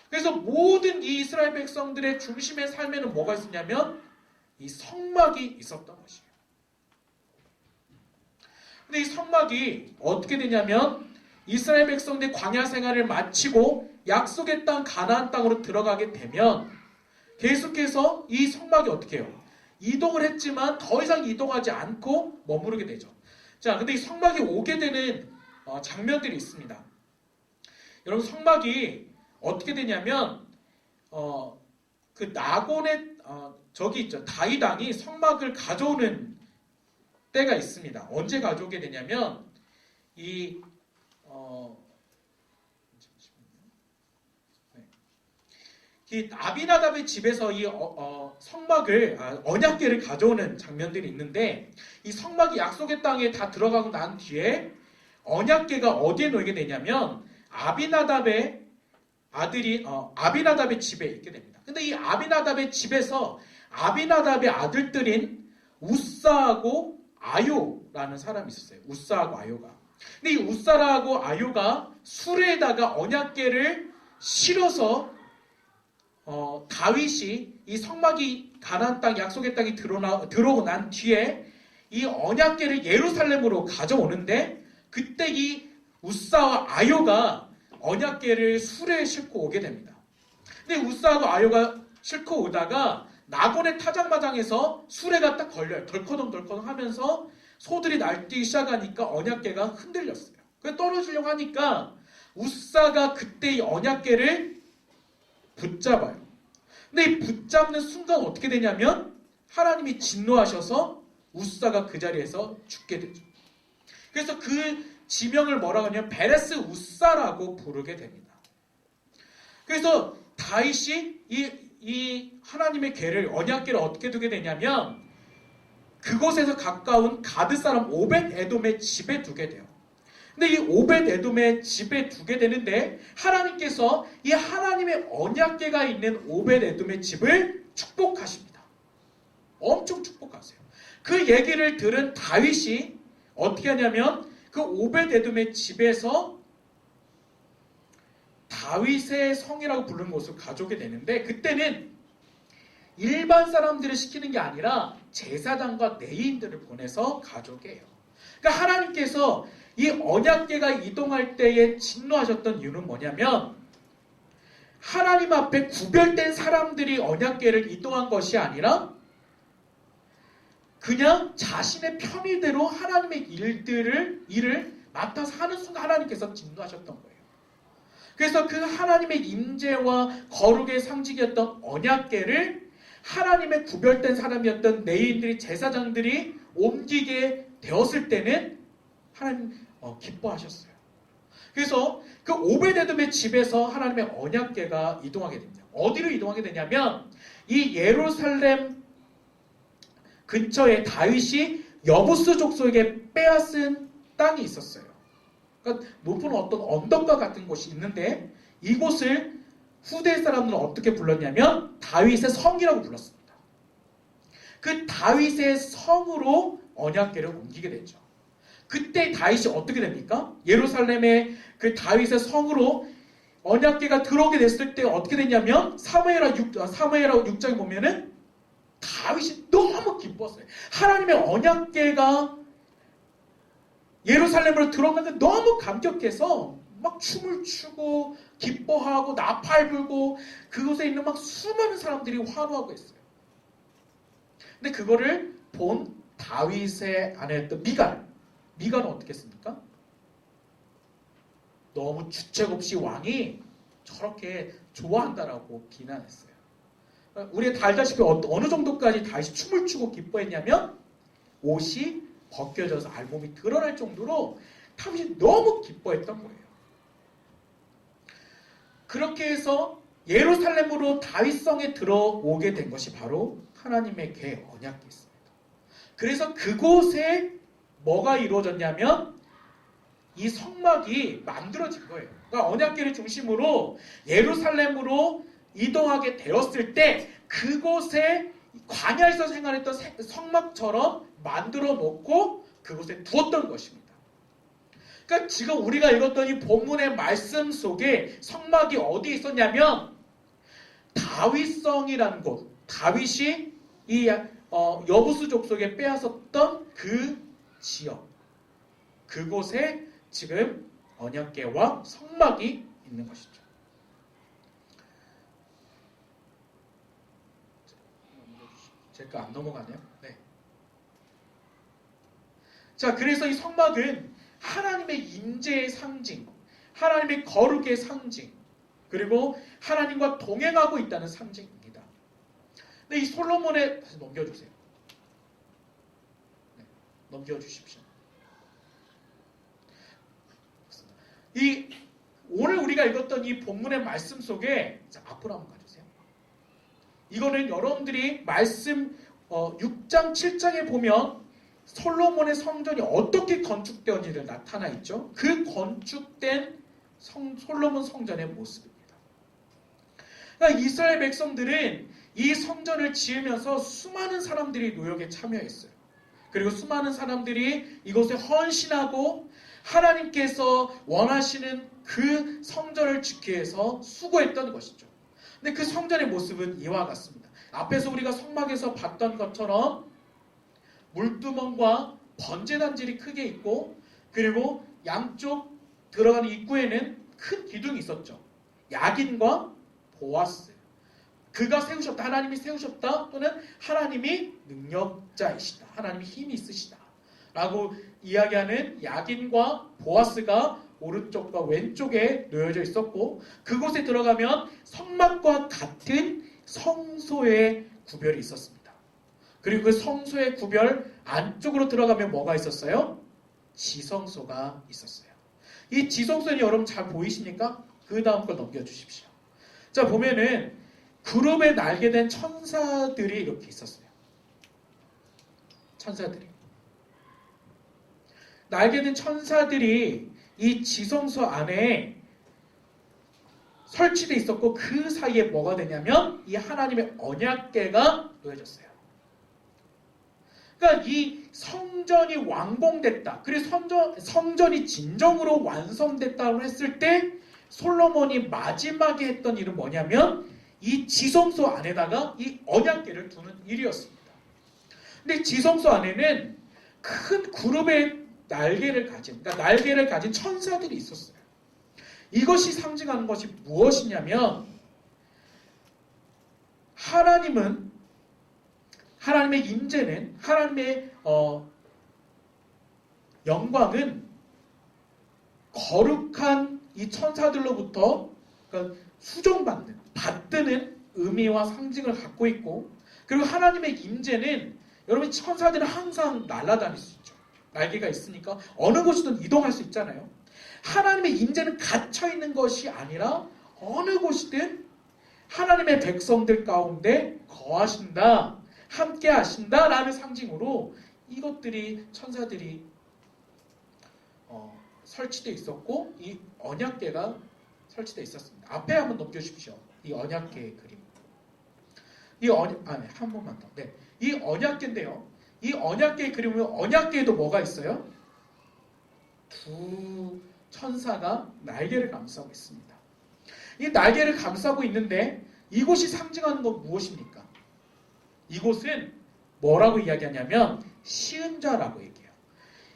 그래서 모든 이 이스라엘 백성들의 중심의 삶에는 뭐가 있었냐면 이 성막이 있었던 것이에요. 근데 이 성막이 어떻게 되냐면 이스라엘 백성들이 광야 생활을 마치고 약속의 땅 가나안 땅으로 들어가게 되면 계속해서 이 성막이 어떻게 해요? 이동을 했지만 더 이상 이동하지 않고 머무르게 되죠. 자, 근데 이 성막이 오게 되는 장면들이 있습니다. 여러분, 성막이 어떻게 되냐면 그 나곤의 저기 있죠. 다윗 왕이 성막을 가져오는 때가 있습니다. 언제 가져오게 되냐면 이 아비나답의 집에서 이 성막을 언약궤를 가져오는 장면들이 있는데 이 성막이 약속의 땅에 다 들어가고 난 뒤에 언약궤가 어디에 놓이게 되냐면 아비나답의 아들이 아비나답의 집에 있게 됩니다. 근데 이 아비나답의 집에서 아비나답의 아들들인 우사하고 아요라는 사람이 있었어요. 우사하고 아요가. 근데 이 우사라고 아요가 수레에다가 언약궤를 실어서 다윗이 이 성막이 가나안 땅 약속의 땅이 들어오고 난 뒤에 이 언약궤를 예루살렘으로 가져오는데 그때 이 우사와 아요가 언약궤를 수레에 싣고 오게 됩니다. 근데 우사하고 아요가 싣고 오다가 나곤의 타작마당에서 수레가 딱 걸려요. 덜커덩 하면서 소들이 날뛰기 시작하니까 언약궤가 흔들렸어요. 그래서 떨어지려고 하니까 우사가 그때 이 언약궤를 붙잡아요. 근데 이 붙잡는 순간 어떻게 되냐면 하나님이 진노하셔서 우사가 그 자리에서 죽게 되죠. 그래서 그 지명을 뭐라고 하냐면 베레스 우사라고 부르게 됩니다. 그래서 다윗이 이 하나님의 궤를 언약궤를 어떻게 두게 되냐면 그곳에서 가까운 가드 사람 오벳 에돔의 집에 두게 돼요. 근데 이 오벳 에돔의 집에 두게 되는데 하나님께서 이 하나님의 언약궤가 있는 오벳 에돔의 집을 축복하십니다. 엄청 축복하세요. 그 얘기를 들은 다윗이 어떻게 하냐면 그 오벳 에돔의 집에서 다윗의 성이라고 부르는 곳을 가져오게 되는데 그때는 일반 사람들을 시키는 게 아니라 제사장과 레위인들을 보내서 가져오게 해요. 그러니까 하나님께서 이 언약궤가 이동할 때에 진노하셨던 이유는 뭐냐면 하나님 앞에 구별된 사람들이 언약궤를 이동한 것이 아니라 그냥 자신의 편의대로 하나님의 일을 맡아서 하는 순간 하나님께서 진노하셨던 거예요. 그래서 그 하나님의 임재와 거룩의 상징이었던 언약궤를 하나님의 구별된 사람이었던 레위인들이 제사장들이 옮기게 되었을 때는 하나님 기뻐하셨어요. 그래서 그 오벳에돔의 집에서 하나님의 언약궤가 이동하게 됩니다. 어디로 이동하게 되냐면 이 예루살렘 근처에 다윗이 여부스 족속에게 빼앗은 땅이 있었어요. 그러니까 높은 어떤 언덕과 같은 곳이 있는데 이곳을 후대 사람들은 어떻게 불렀냐면 다윗의 성이라고 불렀습니다. 그 다윗의 성으로 언약궤를 옮기게 되죠. 그때 다윗이 어떻게 됩니까? 예루살렘의 그 다윗의 성으로 언약궤가 들어오게 됐을 때 어떻게 됐냐면 사무엘하 6장에 보면은 다윗이 너무 기뻤어요. 하나님의 언약궤가 예루살렘으로 들어가는데 너무 감격해서 막 춤을 추고 기뻐하고 나팔 불고 그곳에 있는 막 수많은 사람들이 환호하고 있어요. 근데 그거를 본 다윗의 아내였던 미갈은 어떻게 했습니까? 너무 주책 없이 왕이 저렇게 좋아한다라고 비난했어요. 우리가 다 알다시피 어느 정도까지 다윗이 춤을 추고 기뻐했냐면 옷이 벗겨져서 알몸이 드러날 정도로 다윗이 너무 기뻐했던 거예요. 그렇게 해서 예루살렘으로 다윗성에 들어오게 된 것이 바로 하나님의 계획 언약궤였습니다. 그래서 그곳에 뭐가 이루어졌냐면 이 성막이 만들어진 거예요. 그러니까 언약궤를 중심으로 예루살렘으로 이동하게 되었을 때 그곳에 광야에서 생활했던 성막처럼 만들어 놓고 그곳에 두었던 것입니다. 그러니까 지금 우리가 읽었던 이 본문의 말씀 속에 성막이 어디에 있었냐면 다윗성이라는 곳, 다윗이 이 여부수 족속에 빼앗았던 그 지역, 그곳에 지금 언약궤와 성막이 있는 것이죠. 제가 안 넘어가네요. 네. 자, 그래서 이 성막은 하나님의 임재의 상징, 하나님의 거룩의 상징, 그리고 하나님과 동행하고 있다는 상징입니다. 근데 이 솔로몬의 다시 넘겨주세요. 네, 넘겨주십시오. 오늘 우리가 읽었던 이 본문의 말씀 속에 앞으로 한번 가주세요. 이거는 여러분들이 말씀 6장, 7장에 보면 솔로몬의 성전이 어떻게 건축되었는지 나타나 있죠. 그 건축된 솔로몬 성전의 모습입니다. 그러니까 이스라엘 백성들은 이 성전을 지으면서 수많은 사람들이 노역에 참여했어요. 그리고 수많은 사람들이 이곳에 헌신하고 하나님께서 원하시는 그 성전을 짓기 위해서 수고했던 것이죠. 근데 그 성전의 모습은 이와 같습니다. 앞에서 우리가 성막에서 봤던 것처럼 물두멍과 번제단질이 크게 있고 그리고 양쪽 들어가는 입구에는 큰 기둥이 있었죠. 야긴과 보아스. 그가 세우셨다. 하나님이 세우셨다. 또는 하나님이 능력자이시다. 하나님이 힘이 있으시다. 라고 이야기하는 야긴과 보아스가 오른쪽과 왼쪽에 놓여져 있었고 그곳에 들어가면 성막과 같은 성소의 구별이 있었습니다. 그리고 그 성소의 구별 안쪽으로 들어가면 뭐가 있었어요? 지성소가 있었어요. 이 지성소는 여러분 잘 보이십니까? 그 다음 걸 넘겨주십시오. 자, 보면은 그룹에 날개된 천사들이 이렇게 있었어요. 천사들이. 날개된 천사들이 이 지성소 안에 설치되어 있었고 그 사이에 뭐가 되냐면 이 하나님의 언약궤가 놓여졌어요. 그러니까 이 성전이 완공됐다. 그리고 성전이 진정으로 완성됐다고 했을 때 솔로몬이 마지막에 했던 일은 뭐냐면 이 지성소 안에다가 이 언약궤를 두는 일이었습니다. 근데 지성소 안에는 큰 그룹의 날개를 가진 천사들이 있었어요. 이것이 상징하는 것이 무엇이냐면 하나님의 임재는 하나님의 영광은 거룩한 이 천사들로부터 그러니까 받드는 의미와 상징을 갖고 있고 그리고 하나님의 임재는 여러분 천사들은 항상 날아다닐 수 있죠. 날개가 있으니까 어느 곳이든 이동할 수 있잖아요. 하나님의 임재는 갇혀있는 것이 아니라 어느 곳이든 하나님의 백성들 가운데 거하신다, 함께 하신다라는 상징으로 이것들이 천사들이 설치되어 있었고 이 언약궤가 설치되어 있었습니다. 앞에 한번 넘겨주십시오. 이 언약궤의 그림. 한 번만 더. 네, 이 언약궤인데요. 이 언약궤의 그림은 언약궤에도 뭐가 있어요? 두 천사가 날개를 감싸고 있습니다. 이 날개를 감싸고 있는데 이곳이 상징하는 건 무엇입니까? 이곳은 뭐라고 이야기하냐면 시은자라고 얘기해요.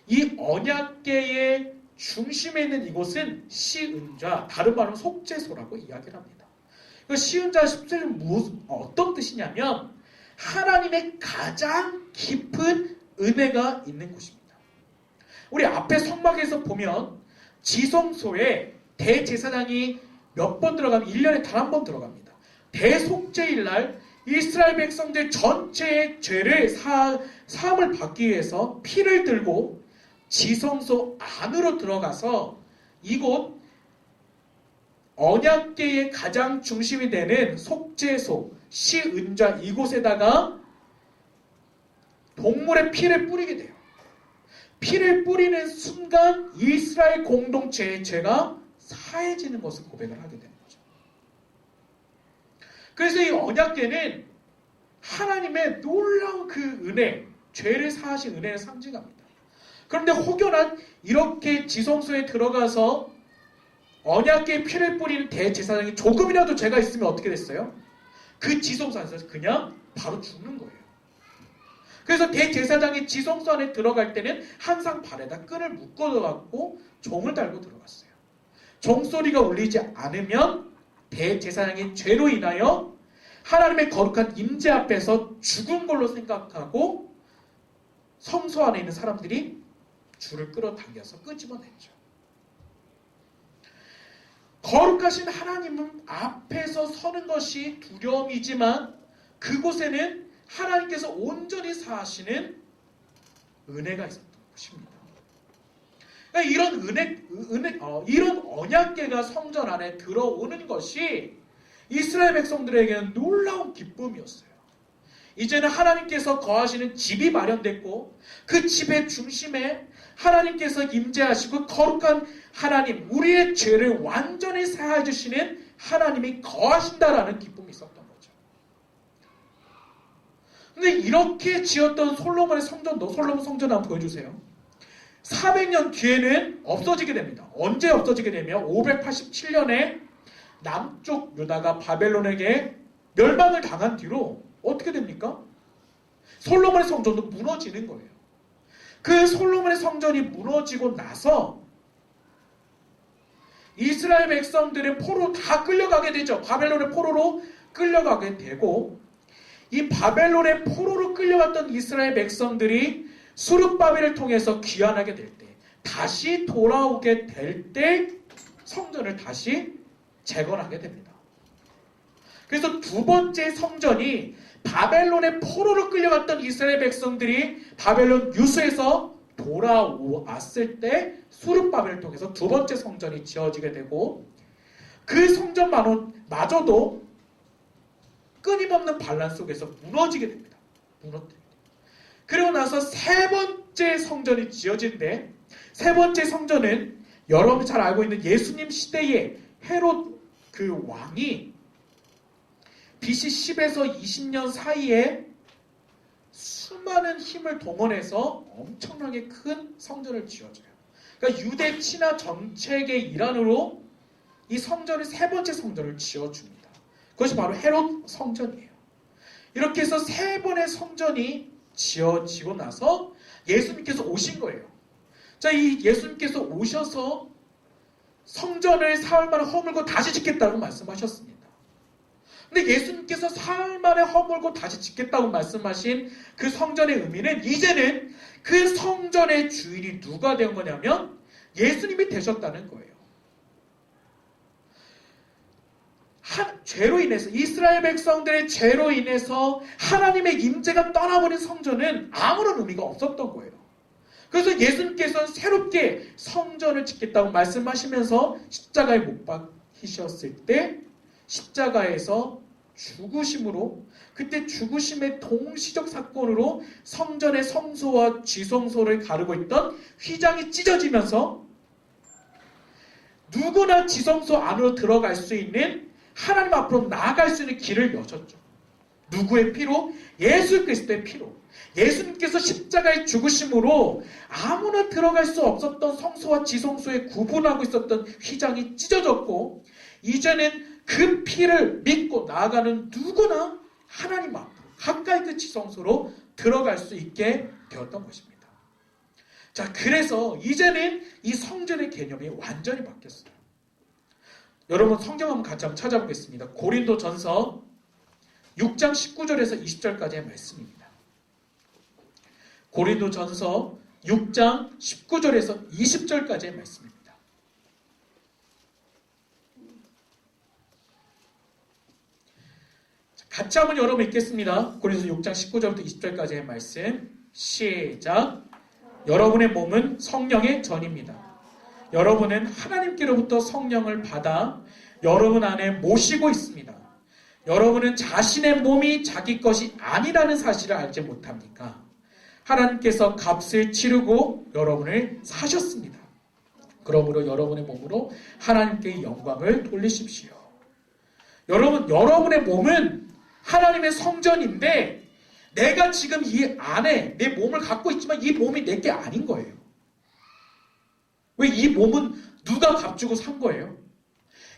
이 언약궤의 중심에 있는 이곳은 시은좌, 다른 말로 속죄소라고 이야기를 합니다. 시은좌 속죄소는 어떤 뜻이냐면 하나님의 가장 깊은 은혜가 있는 곳입니다. 우리 앞에 성막에서 보면 지성소에 대제사장이 몇 번 들어가면 1년에 단 한 번 들어갑니다. 대속죄일 날 이스라엘 백성들 전체의 죄를 사함을 받기 위해서 피를 들고 지성소 안으로 들어가서 이곳 언약궤의 가장 중심이 되는 속죄소, 시은좌 이곳에다가 동물의 피를 뿌리게 돼요. 피를 뿌리는 순간 이스라엘 공동체의 죄가 사해지는 것을 고백을 하게 되는 거죠. 그래서 이 언약궤는 하나님의 놀라운 그 은혜, 죄를 사하신 은혜를 상징합니다. 그런데 혹여나 이렇게 지성소에 들어가서 언약궤에 피를 뿌리는 대제사장이 조금이라도 죄가 있으면 어떻게 됐어요? 그 지성소 안에서 그냥 바로 죽는 거예요. 그래서 대제사장이 지성소 안에 들어갈 때는 항상 발에다 끈을 묶어갖고 종을 달고 들어갔어요. 종소리가 울리지 않으면 대제사장의 죄로 인하여 하나님의 거룩한 임재 앞에서 죽은 걸로 생각하고 성소 안에 있는 사람들이 줄을 끌어당겨서 끄집어냈죠. 거룩하신 하나님은 앞에서 서는 것이 두려움이지만 그곳에는 하나님께서 온전히 사하시는 은혜가 있었던 것입니다. 그러니까 이런 언약궤가 성전 안에 들어오는 것이 이스라엘 백성들에게는 놀라운 기쁨이었어요. 이제는 하나님께서 거하시는 집이 마련됐고 그 집의 중심에 하나님께서 임재하시고 거룩한 하나님, 우리의 죄를 완전히 사하여 주시는 하나님이 거하신다라는 기쁨이 있었던 거죠. 근데 이렇게 지었던 솔로몬의 성전도, 솔로몬 성전 한번 보여주세요. 400년 뒤에는 없어지게 됩니다. 언제 없어지게 되면 587년에 남쪽 유다가 바벨론에게 멸망을 당한 뒤로 어떻게 됩니까? 솔로몬의 성전도 무너지는 거예요. 그 솔로몬의 성전이 무너지고 나서 이스라엘 백성들은 포로 다 끌려가게 되죠. 바벨론의 포로로 끌려가게 되고 이 바벨론의 포로로 끌려갔던 이스라엘 백성들이 수르바벨을 통해서 귀환하게 될 때, 다시 돌아오게 될 때 성전을 다시 재건하게 됩니다. 그래서 두 번째 성전이 바벨론의 포로로 끌려갔던 이스라엘 백성들이 바벨론 유수에서 돌아왔을 때 수르바벨을 통해서 두 번째 성전이 지어지게 되고 그 성전마저도 끊임없는 반란 속에서 무너지게 됩니다. 그리고 나서 세 번째 성전이 지어진데 세 번째 성전은 여러분이 잘 알고 있는 예수님 시대의 헤롯 그 왕이 BC 10에서 20년 사이에 수많은 힘을 동원해서 엄청나게 큰 성전을 지어줘요. 그러니까 유대 친화 정책의 일환으로 이 성전을 세 번째 성전을 지어줍니다. 그것이 바로 헤롯 성전이에요. 이렇게 해서 세 번의 성전이 지어지고 나서 예수님께서 오신 거예요. 자, 이 예수님께서 오셔서 성전을 사흘 만에 허물고 다시 짓겠다고 말씀하셨습니다. 근데 예수님께서 사흘 만에 허물고 다시 짓겠다고 말씀하신 그 성전의 의미는 이제는 그 성전의 주인이 누가 된 거냐면 예수님이 되셨다는 거예요. 죄로 인해서 이스라엘 백성들의 죄로 인해서 하나님의 임재가 떠나버린 성전은 아무런 의미가 없었던 거예요. 그래서 예수님께서는 새롭게 성전을 짓겠다고 말씀하시면서 십자가에 못 박히셨을 때 십자가에서 죽으심으로 그때 죽으심의 동시적 사건으로 성전의 성소와 지성소를 가르고 있던 휘장이 찢어지면서 누구나 지성소 안으로 들어갈 수 있는 하나님 앞으로 나아갈 수 있는 길을 여셨죠. 누구의 피로? 예수 그리스도의 피로. 예수님께서 십자가의 죽으심으로 아무나 들어갈 수 없었던 성소와 지성소에 구분하고 있었던 휘장이 찢어졌고 이제는 그 피를 믿고 나아가는 누구나 하나님 앞으로 가까이 그 지성소로 들어갈 수 있게 되었던 것입니다. 자, 그래서 이제는 이 성전의 개념이 완전히 바뀌었어요. 여러분 성경 한번 같이 한번 찾아보겠습니다. 고린도전서 6장 19절에서 20절까지의 말씀입니다. 고린도전서 6장 19절에서 20절까지의 말씀입니다. 같이 한번 여러분 읽겠습니다. 고린도서 6장 19절부터 20절까지의 말씀. 시작. 여러분의 몸은 성령의 전입니다. 여러분은 하나님께로부터 성령을 받아 여러분 안에 모시고 있습니다. 여러분은 자신의 몸이 자기 것이 아니라는 사실을 알지 못합니까? 하나님께서 값을 치르고 여러분을 사셨습니다. 그러므로 여러분의 몸으로 하나님께 영광을 돌리십시오. 여러분, 여러분의 몸은 하나님의 성전인데 내가 지금 이 안에 내 몸을 갖고 있지만 이 몸이 내게 아닌 거예요. 왜? 이 몸은 누가 값 주고 산 거예요?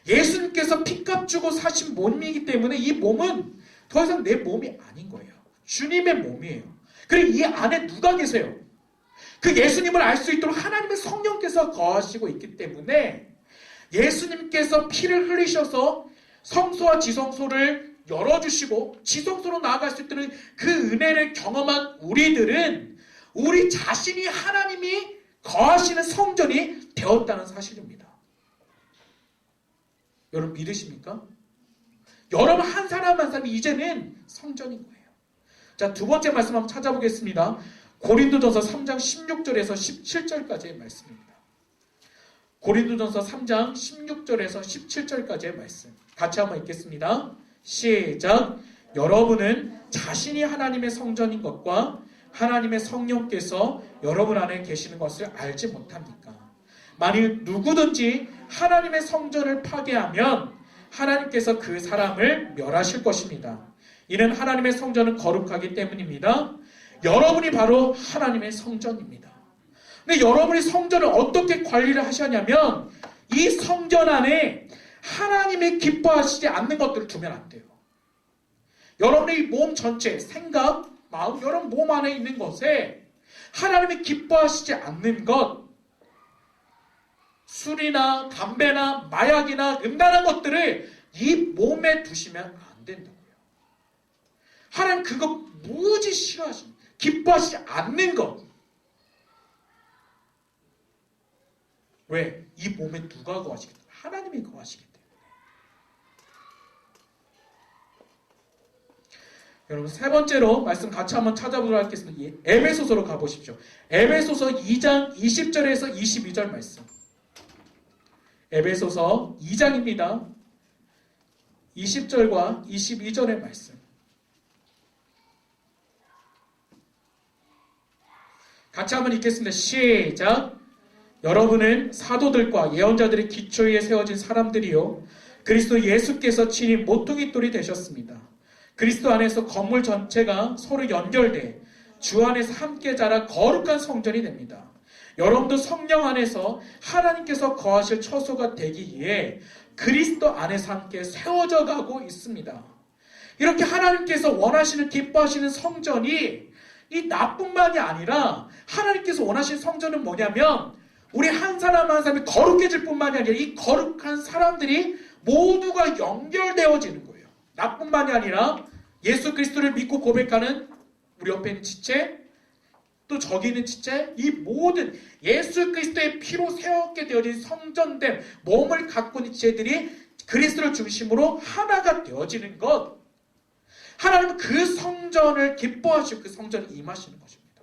예수님께서 피값 주고 사신 몸이기 때문에 이 몸은 더 이상 내 몸이 아닌 거예요. 주님의 몸이에요. 그리고 이 안에 누가 계세요? 그 예수님을 알 수 있도록 하나님의 성령께서 거하시고 있기 때문에 예수님께서 피를 흘리셔서 성소와 지성소를 열어주시고 지성소로 나아갈 수 있도록 그 은혜를 경험한 우리들은 우리 자신이 하나님이 거하시는 성전이 되었다는 사실입니다. 여러분 믿으십니까? 여러분 한 사람 한 사람이 이제는 성전인 거예요. 자, 두 번째 말씀 한번 찾아보겠습니다. 고린도전서 3장 16절에서 17절까지의 말씀입니다. 고린도전서 3장 16절에서 17절까지의 말씀. 같이 한번 읽겠습니다. 시작. 여러분은 자신이 하나님의 성전인 것과 하나님의 성령께서 여러분 안에 계시는 것을 알지 못합니까? 만일 누구든지 하나님의 성전을 파괴하면 하나님께서 그 사람을 멸하실 것입니다. 이는 하나님의 성전은 거룩하기 때문입니다. 여러분이 바로 하나님의 성전입니다. 근데 여러분이 성전을 어떻게 관리를 하셨냐면 이 성전 안에 하나님이 기뻐하시지 않는 것들을 두면 안 돼요. 여러분의 몸 전체, 생각, 마음, 여러분 몸 안에 있는 것에 하나님이 기뻐하시지 않는 것, 술이나 담배나 마약이나 음란한 것들을 이 몸에 두시면 안 된다고요. 하나님 그거 무지 싫어하십니다. 기뻐하시지 않는 것. 왜? 이 몸에 누가 거하시기 때문에? 하나님이 거하시기 때문에. 여러분 세 번째로 말씀 같이 한번 찾아보도록 하겠습니다. 에베소서로 가보십시오. 에베소서 2장 20절에서 22절 말씀. 에베소서 2장입니다. 20절과 22절의 말씀. 같이 한번 읽겠습니다. 시작. 여러분은 사도들과 예언자들의 기초 위에 세워진 사람들이요 그리스도 예수께서 친히 모퉁이 돌이 되셨습니다. 그리스도 안에서 건물 전체가 서로 연결돼 주 안에서 함께 자라 거룩한 성전이 됩니다. 여러분도 성령 안에서 하나님께서 거하실 처소가 되기 위해 그리스도 안에서 함께 세워져 가고 있습니다. 이렇게 하나님께서 원하시는 기뻐하시는 성전이 이 나뿐만이 아니라 하나님께서 원하시는 성전은 뭐냐면 우리 한 사람 한 사람이 거룩해질 뿐만이 아니라 이 거룩한 사람들이 모두가 연결되어지는 거예요. 나뿐만이 아니라 예수 그리스도를 믿고 고백하는 우리 옆에 있는 지체, 또 저기 있는 지체, 이 모든 예수 그리스도의 피로 세웠게 되어진 성전됨, 몸을 갖고 있는 지체들이 그리스도를 중심으로 하나가 되어지는 것. 하나님은 그 성전을 기뻐하시고 그 성전에 임하시는 것입니다.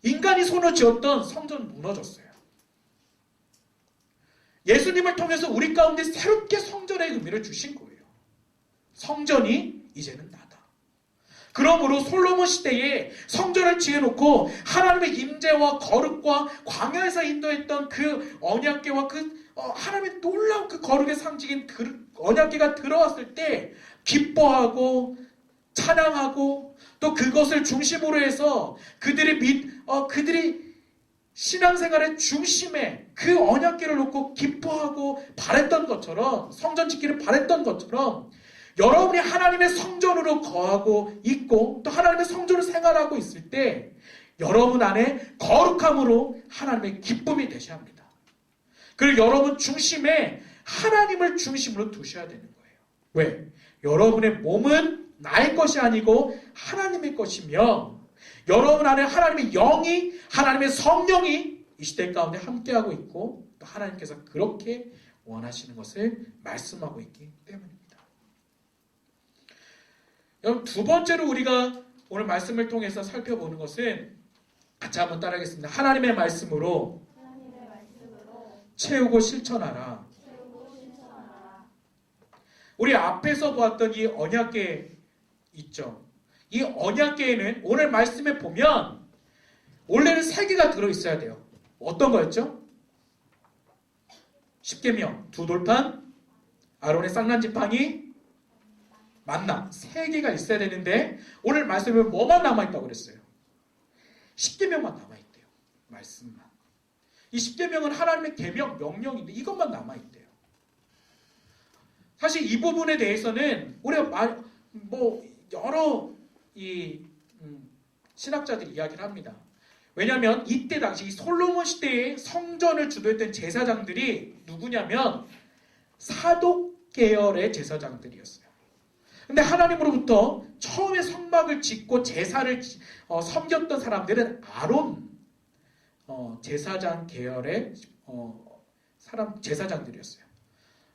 인간이 손을 쥐었던 성전은 무너졌어요. 예수님을 통해서 우리 가운데 새롭게 성전의 의미를 주신 거예요. 성전이 이제는 나다. 그러므로 솔로몬 시대에 성전을 지어놓고 하나님의 임재와 거룩과 광야에서 인도했던 그 언약궤와 하나님의 놀라운 그 거룩의 상징인 그 언약궤가 들어왔을 때 기뻐하고 찬양하고 또 그것을 중심으로 해서 그들이 신앙생활의 중심에 그 언약궤를 놓고 기뻐하고 바랬던 것처럼 성전 짓기를 바랬던 것처럼 여러분이 하나님의 성전으로 거하고 있고 또 하나님의 성전으로 생활하고 있을 때 여러분 안에 거룩함으로 하나님의 기쁨이 되셔야 합니다. 그리고 여러분 중심에 하나님을 중심으로 두셔야 되는 거예요. 왜? 여러분의 몸은 나의 것이 아니고 하나님의 것이며 여러분 안에 하나님의 영이 하나님의 성령이 이 시대 가운데 함께하고 있고 또 하나님께서 그렇게 원하시는 것을 말씀하고 있기 때문입니다. 여러분 두 번째로 우리가 오늘 말씀을 통해서 살펴보는 것은 같이 한번 따라하겠습니다. 하나님의 말씀으로 채우고 실천하라. 우리 앞에서 보았던 이 언약궤 있죠. 이 언약궤에는 오늘 말씀에 보면 원래는 3개가 들어있어야 돼요. 어떤 거였죠? 십계명, 2돌판, 아론의 쌍난 지팡이, 만나 3개가 있어야 되는데 오늘 말씀에 뭐만 남아있다고 그랬어요? 십계명만 남아있대요. 말씀만. 이 십계명은 하나님의 계명, 명령인데 이것만 남아있대요. 사실 이 부분에 대해서는 우리가 여러 신학자들이 이야기를 합니다. 왜냐하면 이때 당시 솔로몬 시대의 성전을 주도했던 제사장들이 누구냐면 사독 계열의 제사장들이었어요. 근데 하나님으로부터 처음에 성막을 짓고 제사를 섬겼던 사람들은 아론 제사장 계열의 제사장들이었어요.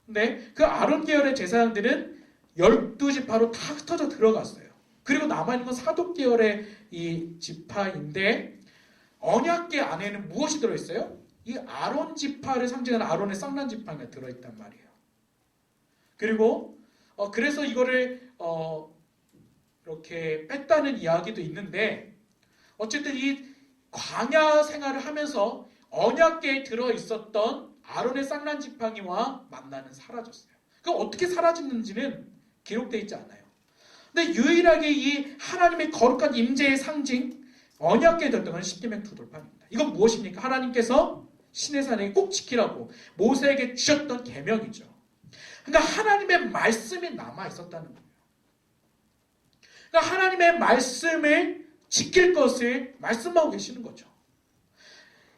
근데 그 아론 계열의 제사장들은 12지파로 다 흩어져 들어갔어요. 그리고 남아있는 건 사독 계열의 이 지파인데 언약궤 안에는 무엇이 들어있어요? 이 아론 지파를 상징하는 아론의 쌍난 지팡이가 들어있단 말이에요. 그리고 그래서 이거를 이렇게 뺐다는 이야기도 있는데 어쨌든 이 광야 생활을 하면서 언약궤에 들어있었던 아론의 쌍난 지팡이와 만나는 사라졌어요. 그럼 어떻게 사라졌는지는 기록되어 있지 않아요. 근데 유일하게 이 하나님의 거룩한 임재의 상징 언약궤에 들었던 건 십계명 2돌판입니다. 이건 무엇입니까? 하나님께서 시내산에 꼭 지키라고 모세에게 주셨던 계명이죠. 그러니까 하나님의 말씀이 남아 있었다는 거예요. 그러니까 하나님의 말씀을 지킬 것을 말씀하고 계시는 거죠.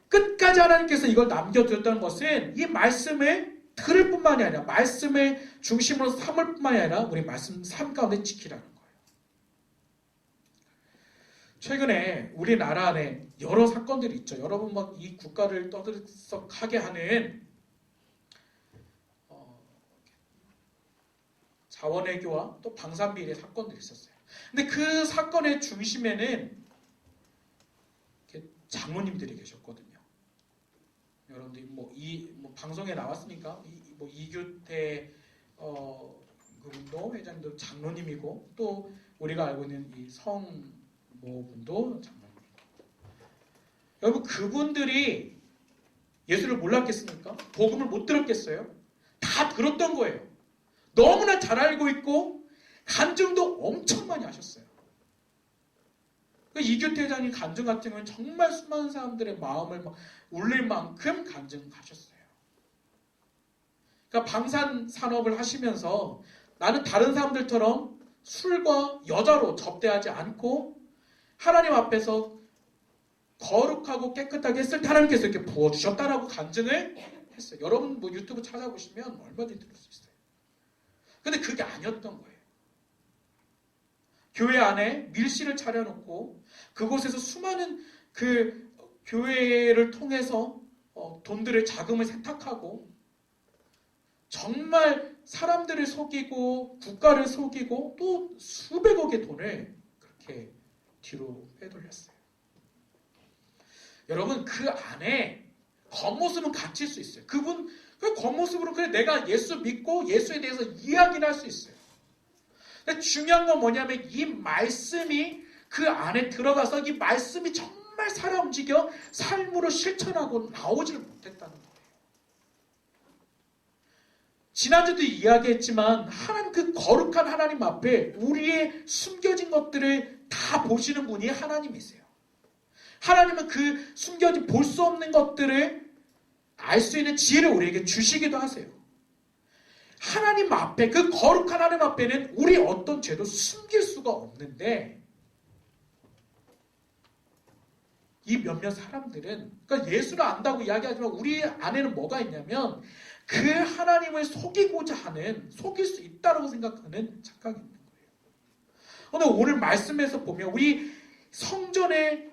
끝까지 하나님께서 이걸 남겨두었다는 것은 이 말씀을 들을 뿐만이 아니라 말씀을 중심으로 삼을 뿐만이 아니라 우리 말씀 삶 가운데 지키라는 거예요. 최근에 우리나라 안에 여러 사건들이 있죠. 여러분 막 이 국가를 떠들썩하게 하는 자원외교와 또 방산비리 사건들이 있었어요. 근데 그 사건의 중심에는 장로님들이 계셨거든요. 여러분들이 방송에 나왔으니까 이규태 그분도 회장님도 장로님이고 또 우리가 알고 있는 이 성모분도 장로님이고 여러분 그분들이 예수를 몰랐겠습니까? 복음을 못 들었겠어요? 다 들었던 거예요. 너무나 잘 알고 있고 간증도 엄청 많이 하셨어요. 이규태 회장님 간증 같은 경우는 정말 수많은 사람들의 마음을 막 울릴 만큼 간증하셨어요. 그러니까 방산 산업을 하시면서 나는 다른 사람들처럼 술과 여자로 접대하지 않고 하나님 앞에서 거룩하고 깨끗하게 했을 때 하나님께서 이렇게 부어주셨다라고 간증을 했어요. 여러분 유튜브 찾아보시면 얼마든지 들을 수 있어요. 근데 그게 아니었던 거예요. 교회 안에 밀실을 차려놓고 그곳에서 수많은 그 교회를 통해서 돈들을 자금을 세탁하고 정말 사람들을 속이고 국가를 속이고 또 수백억의 돈을 그렇게 뒤로 빼돌렸어요. 여러분 그 안에 겉모습은 갇힐 수 있어요. 그분 그 겉모습으로 그래 내가 예수 믿고 예수에 대해서 이야기를 할 수 있어요. 근데 중요한 건 뭐냐면 이 말씀이 그 안에 들어가서 이 말씀이 정말 살아 움직여 삶으로 실천하고 나오질 못했다는 거예요. 지난주도 이야기했지만 하나님 그 거룩한 하나님 앞에 우리의 숨겨진 것들을 다 보시는 분이 하나님이세요. 하나님은 그 숨겨진 볼 수 없는 것들을 알 수 있는 지혜를 우리에게 주시기도 하세요. 하나님 하나님 앞에, 그 거룩한 하나님 앞에는 우리 어떤 죄도 숨길 수가 없는데, 이 몇몇 사람들은, 그러니까 예수를 안다고 이야기하지만 우리 안에는 뭐가 있냐면 그 하나님을 속이고자 하는, 속일 수 있다고 생각하는 착각이 있는 거예요. 오늘 말씀에서 보면 우리 성전의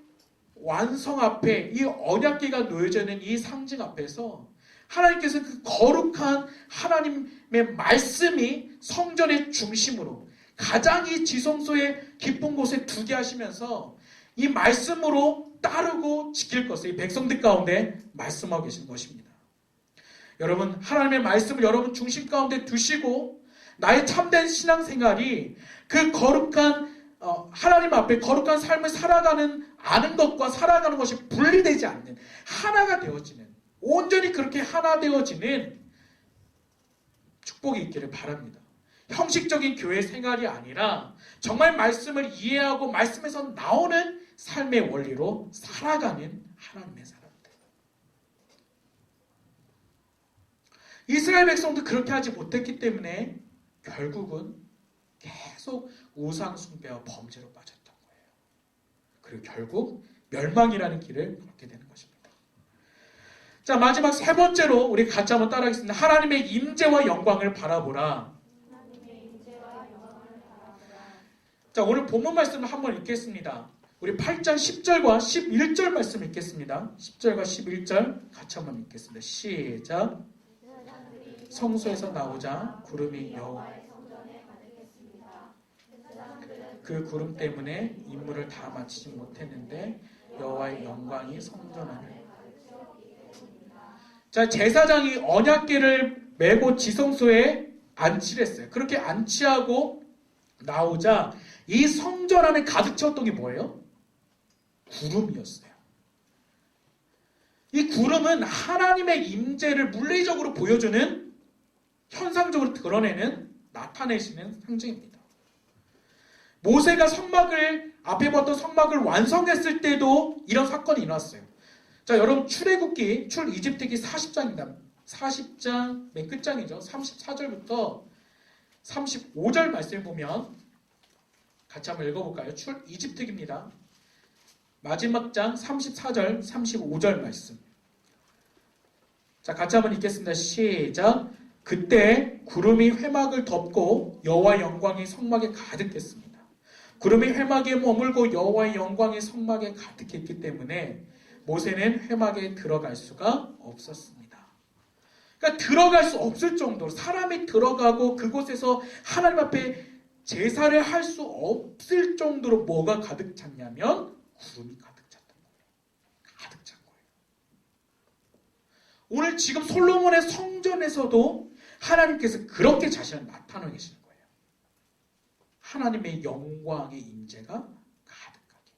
완성 앞에, 이 언약궤가 놓여져 있는 이 상징 앞에서 하나님께서 그 거룩한 하나님의 말씀이 성전의 중심으로, 가장 이 지성소의 깊은 곳에 두게 하시면서 이 말씀으로 따르고 지킬 것을 이 백성들 가운데 말씀하고 계신 것입니다. 여러분, 하나님의 말씀을 여러분 중심 가운데 두시고 나의 참된 신앙생활이 그 거룩한 하나님 앞에 거룩한 삶을 살아가는, 아는 것과 살아가는 것이 분리되지 않는, 하나가 되어지는, 온전히 그렇게 하나 되어지는 축복이 있기를 바랍니다. 형식적인 교회 생활이 아니라 정말 말씀을 이해하고 말씀에서 나오는 삶의 원리로 살아가는 하나님의 사람들. 이스라엘 백성도 그렇게 하지 못했기 때문에 결국은 계속 우상 숭배와 범죄로 빠졌던 거예요. 그리고 결국 멸망이라는 길을 걷게 되는 것입니다. 자, 마지막 세 번째로 우리 같이 한번 따라하겠습니다. 하나님의 임재와 영광을 바라보라. 자, 오늘 본문 말씀을 한번 읽겠습니다. 우리 8장 10절과 11절 말씀 읽겠습니다. 10절과 11절 같이 한번 읽겠습니다. 시작. 성소에서 나오자 구름이 그 구름 때문에 임무를 다 마치지 못했는데 여호와의 영광이 성전 안에. 자, 제사장이 언약궤를 메고 지성소에 안치를 했어요. 그렇게 안치하고 나오자 이 성전 안에 가득 채웠던 게 뭐예요? 구름이었어요. 이 구름은 하나님의 임재를 물리적으로 보여주는, 현상적으로 드러내는, 나타내시는 상징입니다. 모세가 성막을, 앞에 봤던 성막을 완성했을 때도 이런 사건이 일어났어요. 자, 여러분, 출애굽기, 출이집트기 40장입니다. 40장 맨 끝장이죠. 34절부터 35절 말씀을 보면 같이 한번 읽어볼까요? 출이집트기입니다. 마지막 장 34절, 35절 말씀. 자, 같이 한번 읽겠습니다. 시작. 그때 구름이 회막을 덮고 여호와의 영광이 성막에 가득했습니다. 구름이 회막에 머물고 여호와의 영광이 성막에 가득했기 때문에 모세는 회막에 들어갈 수가 없었습니다. 그러니까 들어갈 수 없을 정도로, 사람이 들어가고 그곳에서 하나님 앞에 제사를 할 수 없을 정도로 뭐가 가득 찼냐면 구름이 가득 찼던 거예요. 가득 찬 거예요. 오늘 지금 솔로몬의 성전에서도 하나님께서 그렇게 자신을 나타내고 계시는 거예요. 하나님의 영광의 임재가 가득하게.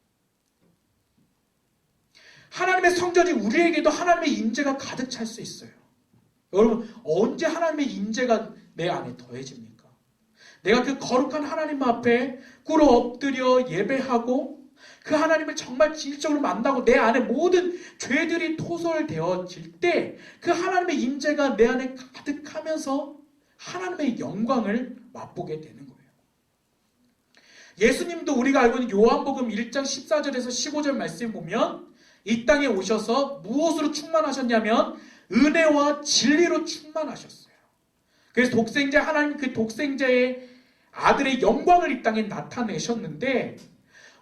하나님의 성전이 우리에게도 하나님의 임재가 가득 찰 수 있어요. 여러분, 언제 하나님의 임재가 내 안에 더해집니까? 내가 그 거룩한 하나님 앞에 꿇어 엎드려 예배하고 그 하나님을 정말 진실적으로 만나고 내 안에 모든 죄들이 토설되어질 때 그 하나님의 임재가 내 안에 가득하면서 하나님의 영광을 맛보게 되는 거예요. 예수님도 우리가 알고 있는 요한복음 1장 14절에서 15절 말씀 보면 이 땅에 오셔서 무엇으로 충만하셨냐면 은혜와 진리로 충만하셨어요. 그래서 독생자 하나님, 그 독생자의 아들의 영광을 이 땅에 나타내셨는데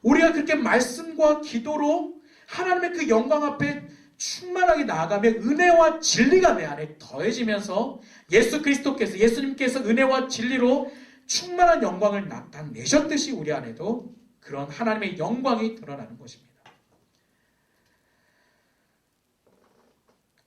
우리가 그렇게 말씀과 기도로 하나님의 그 영광 앞에 충만하게 나아가면 은혜와 진리가 내 안에 더해지면서 예수님께서 은혜와 진리로 충만한 영광을 나타내셨듯이 우리 안에도 그런 하나님의 영광이 드러나는 것입니다.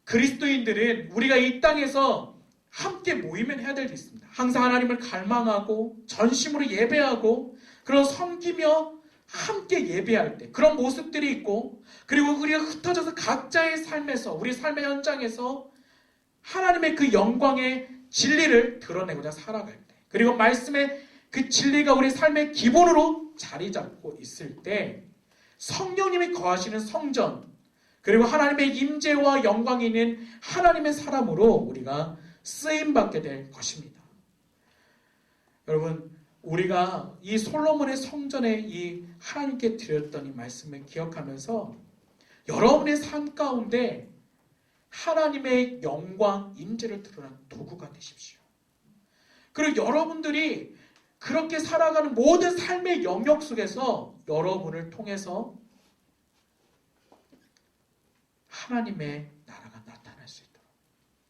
그리스도인들은 우리가 이 땅에서 함께 모이면 해야 될 게 있습니다. 항상 하나님을 갈망하고 전심으로 예배하고 그런 섬기며 함께 예배할 때 그런 모습들이 있고, 그리고 우리가 흩어져서 각자의 삶에서, 우리 삶의 현장에서 하나님의 그 영광의 진리를 드러내고자 살아갈 때, 그리고 말씀의 그 진리가 우리 삶의 기본으로 자리 잡고 있을 때 성령님이 거하시는 성전, 그리고 하나님의 임재와 영광이 있는 하나님의 사람으로 우리가 쓰임받게 될 것입니다. 여러분, 우리가 이 솔로몬의 성전에 이 하나님께 드렸던 이 말씀을 기억하면서 여러분의 삶 가운데 하나님의 영광, 임재를 드러내는 도구가 되십시오. 그리고 여러분들이 그렇게 살아가는 모든 삶의 영역 속에서 여러분을 통해서 하나님의 나라가 나타날 수 있도록,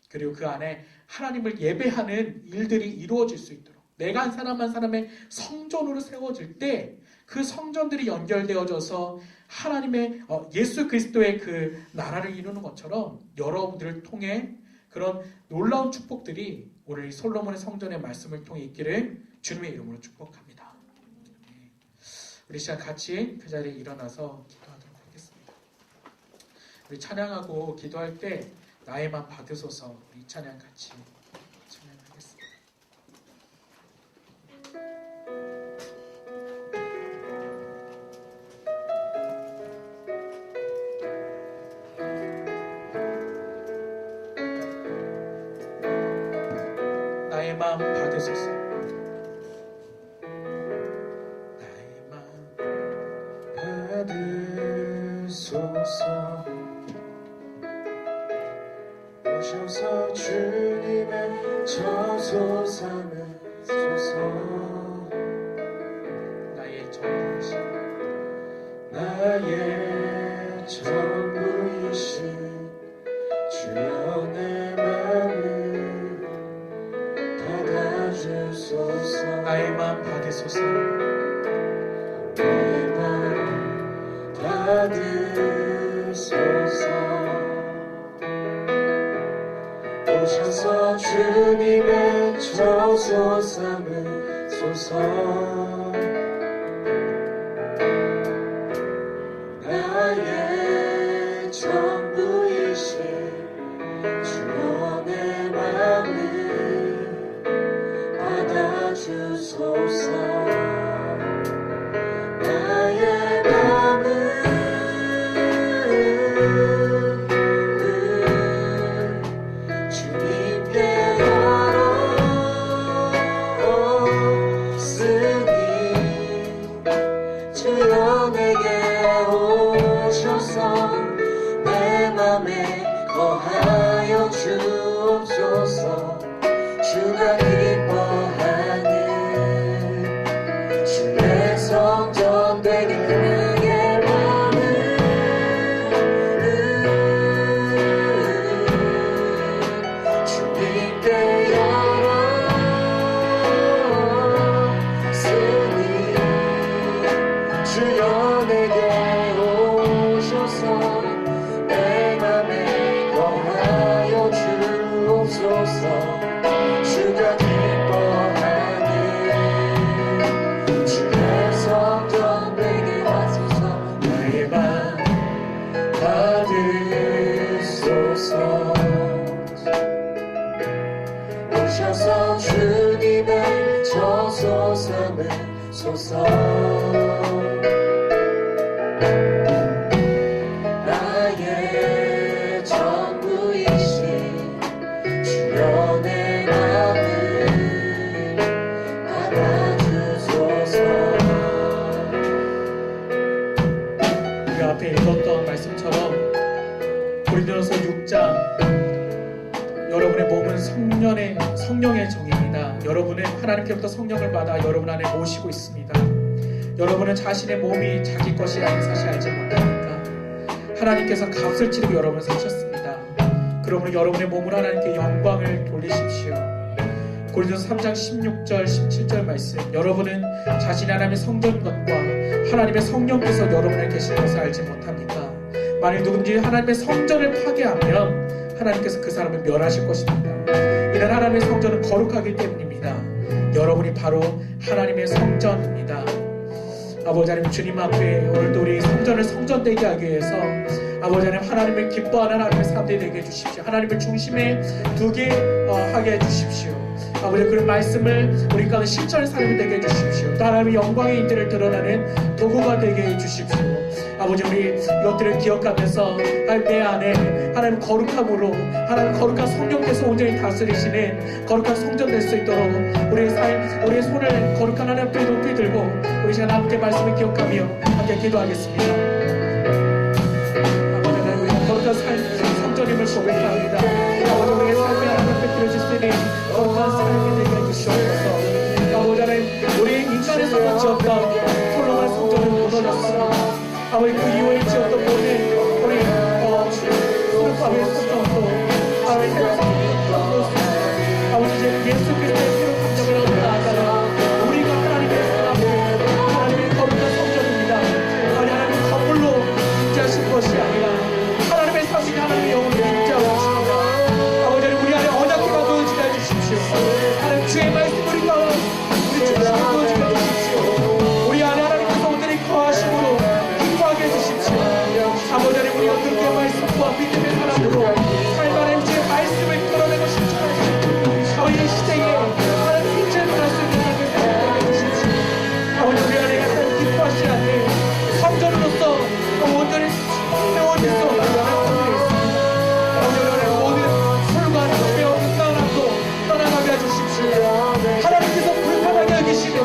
그리고 그 안에 하나님을 예배하는 일들이 이루어질 수 있도록, 내가 한 사람 한 사람의 성전으로 세워질 때 그 성전들이 연결되어져서 하나님의 예수 그리스도의 그 나라를 이루는 것처럼 여러분들을 통해 그런 놀라운 축복들이 오늘 이 솔로몬의 성전의 말씀을 통해 있기를 주님의 이름으로 축복합니다. 우리 시간 같이 그 자리에 일어나서 기도하도록 하겠습니다. 우리 찬양하고 기도할 때 나에만 받으소서, 이 찬양 같이 찬양하겠습니다. 나의 마음 받으소서. 나의 마음 받으소서. 오셔서 주님의 저소 삼으소서. 나의 전부이신 나의 전부이신 주여 내 마음을 받아주소서. 나의 마음 받으소서. 나의 마음 받으소서. 오셔서 주님의 저소 삼으소서. 나의 전부이신 주여 내 마음을 받아주소서. 나의 마음을 주님께 열었으니 주여 내게 오셔서 내 맘에 거하여 주옵소서. 주가 기뻐하는 주의 성전 되게 그의 맘을 주님께 열었으니 주여 내게 오셔서 내 맘에 거하여 주옵소서. 주가 기뻐하는 주의 성전 되게 하소서. 나의 맘 받으소서. 오셔서 주님의 저소 삼으소서. 나의 전부이신 주여 내 맘을 받아주소서. 우리 앞에 읽었던 말씀처럼 고린도전서 6장, 여러분의 몸은 성령의 정입니다. 여러분은 하나님께로부터 성령을 받아 여러분 안에 모시고 있습니다. 여러분은 자신의 몸이 자기 것이 아닌 사실 알지 못합니까? 하나님께서 값을 치르고 여러분을 사셨습니다. 그러므로 여러분의 몸을 하나님께 영광을 돌리십시오. 고린도서 3장 16절 17절 말씀, 여러분은 자신이 하나님의 성전 것과 하나님의 성령께서 여러분 안에 계신 것을 알지 못합니까? 만일 누군지 하나님의 성전을 파괴하면 하나님께서 그 사람을 멸하실 것입니다. 이는 하나님의 성전은 거룩하기 때문입니다. 여러분이 바로 하나님의 성전입니다. 아버지 하나님, 주님 앞에 오늘도 우리 성전을 성전되게 하기 위해서 아버지 하나님, 하나님을 기뻐하는 하나님의 사람들이 되게 해주십시오. 하나님을 중심에 두게 하게 해주십시오. 아버지, 그런 말씀을 우리 가운데 실천의 삶이 되게 해주십시오. 또 하나님의 영광의 인들을 드러나는 도구가 되게 해주십시오. 아버지, 우리 이것들을 기억하면서 내 안에 하나님 거룩함으로 하나님 거룩한 성령께서 온전히 다스리시는 거룩한 성전 될 수 있도록 우리의 삶, 우리의 손을 거룩한 하나님 앞에 높이 들고 우리 시간 함께 말씀을 기억하며 함께 기도하겠습니다. 아버지 하나님, 우리가 거룩한 삶, 성전임을 고백합니다. 아버지, 우리의 삶이 하나님 앞에 드려질 수 있는 거룩한 삶이 되게 해주시옵소서. 아버지 하나님, 우리 인간에서만 지었던 홀로만 성전을 무너졌습니다. 아버지, 그 이후에 지었던 모든 우리 수르파의 성전도 아버지, 아버지, 이제 예수 그리스도의 피로 감정을 얻고 나아가라. 우리가 하나님의 사람들, 하나님의 거룩한 성전입니다. 아니, 하나님 건물로 임재하신 것이 아니라 하나님의 사신 하나님의 영으로 임재하고 계십니다. 아버지, 우리 안에 언약궤가 놓여지게 해주십시오. 하나님, 주의 말씀 우리가 우리 중심에 놓여지게 해주십시오. 우리 안에 하나님께서 온전히 거하심으로 기뻐하게 해주십시오. 아버지, 우리가 그렇게 말씀과 믿음의 사람으로 살만한 주의 말씀을 끌어내고 실천할 수 있도록 아버지, 이 시대에 하나님 빛을 발할 수 있는 삶을 살게 해주십시오. 아버지, 우리 안에 하나님 기뻐하시지 않는 성전으로서 온전히 세워질 수 없는 하나님의 있습니다. 아버지, 우리 안에 모든 술과 죄와 불쌍함도 떠나가게 해주십시오. 하나님께서 불편하게 여기시며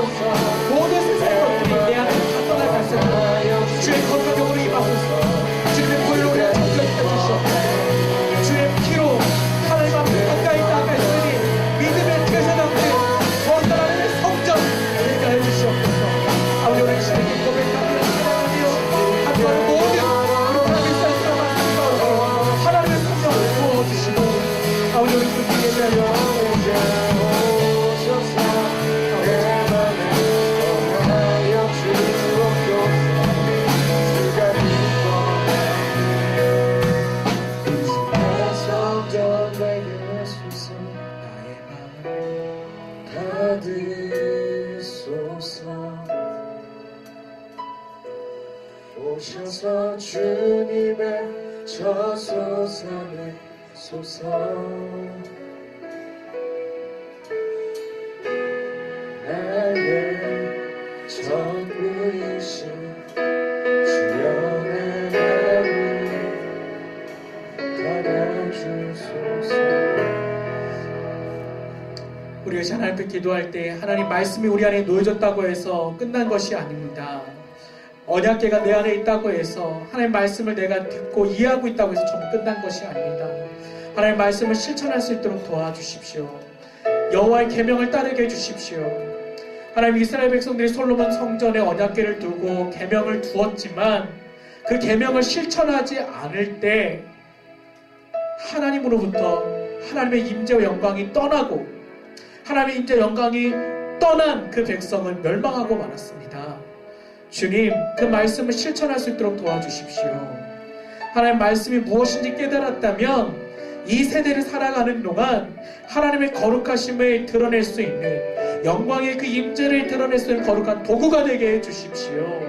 모든 세상의 것들이 내 안에 다 떠나갈 수 있는 주의 거룩한 영으로 임하소서. 주님의 보혈로 우리를 정결케 해주시옵소서. 주의 피로 하나님 앞에 가까이 나아갈 수 있는 믿음의 태세답게 거룩한 하나님의 성전 되게 해주시옵소서. 아버지, 우리 시대에 고백하며 사랑하며 함께하는 모든 우리 하나님의 사람만 가운데 하나님의 성령을 부어주시고 아버지, 우리 그렇게 예배하며 오셔서 주님의 저소산에 소서. 나의 전부이신 주여, 내 마음을 받아주소서. 우리가 하나님 앞에 기도할 때 하나님 말씀이 우리 안에 놓여졌다고 해서 끝난 것이 아닙니다. 언약궤가 내 안에 있다고 해서 하나님 말씀을 내가 듣고 이해하고 있다고 해서 전부 끝난 것이 아닙니다. 하나님 말씀을 실천할 수 있도록 도와주십시오. 여호와의 계명을 따르게 해주십시오. 하나님, 이스라엘 백성들이 솔로몬 성전에 언약궤를 두고 계명을 두었지만 그 계명을 실천하지 않을 때 하나님으로부터 하나님의 임재와 영광이 떠나고 하나님의 임재 영광이 떠난 그 백성은 멸망하고 말았습니다. 주님, 그 말씀을 실천할 수 있도록 도와주십시오. 하나님 말씀이 무엇인지 깨달았다면 이 세대를 살아가는 동안 하나님의 거룩하심을 드러낼 수 있는, 영광의 그 임재를 드러낼 수 있는 거룩한 도구가 되게 해주십시오.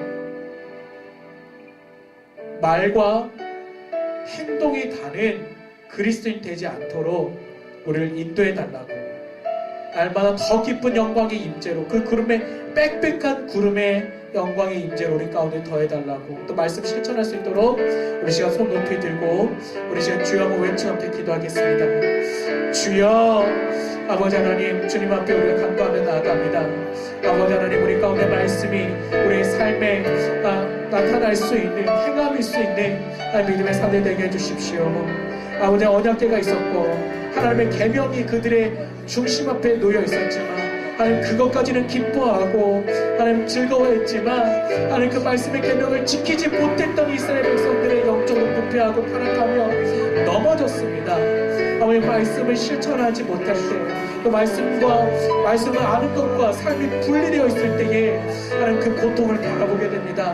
말과 행동이 다른 그리스도인 되지 않도록 우리를 인도해달라고, 날마다 더 깊은 영광의 임재로, 그 구름의 빽빽한 구름의 영광의 임재로 우리 가운데 더해달라고, 또 말씀 실천할 수 있도록 우리 시간 손 높이 들고 우리 시간 주여 한번 외쳐 함께 기도하겠습니다. 주여, 아버지 하나님, 주님 앞에 우리가 간구하며 나아갑니다. 아버지 하나님, 우리 가운데 말씀이 우리의 삶에 나타날 수 있는, 행함일 수 있는 믿음의 삶이 되게 해주십시오. 아버지, 언약궤가 있었고 하나님의 계명이 그들의 중심 앞에 놓여 있었지만 하나님 그것까지는 기뻐하고 하나님 즐거워했지만 하나님 그 말씀의 계명을 지키지 못했던 이스라엘 백성들의 영적으로 부패하고 타락하며 넘어졌습니다. 아버지, 말씀을 실천하지 못할 때, 또 말씀을 아는 것과 삶이 분리되어 있을 때에 하나님 그 고통을 바라보게 됩니다.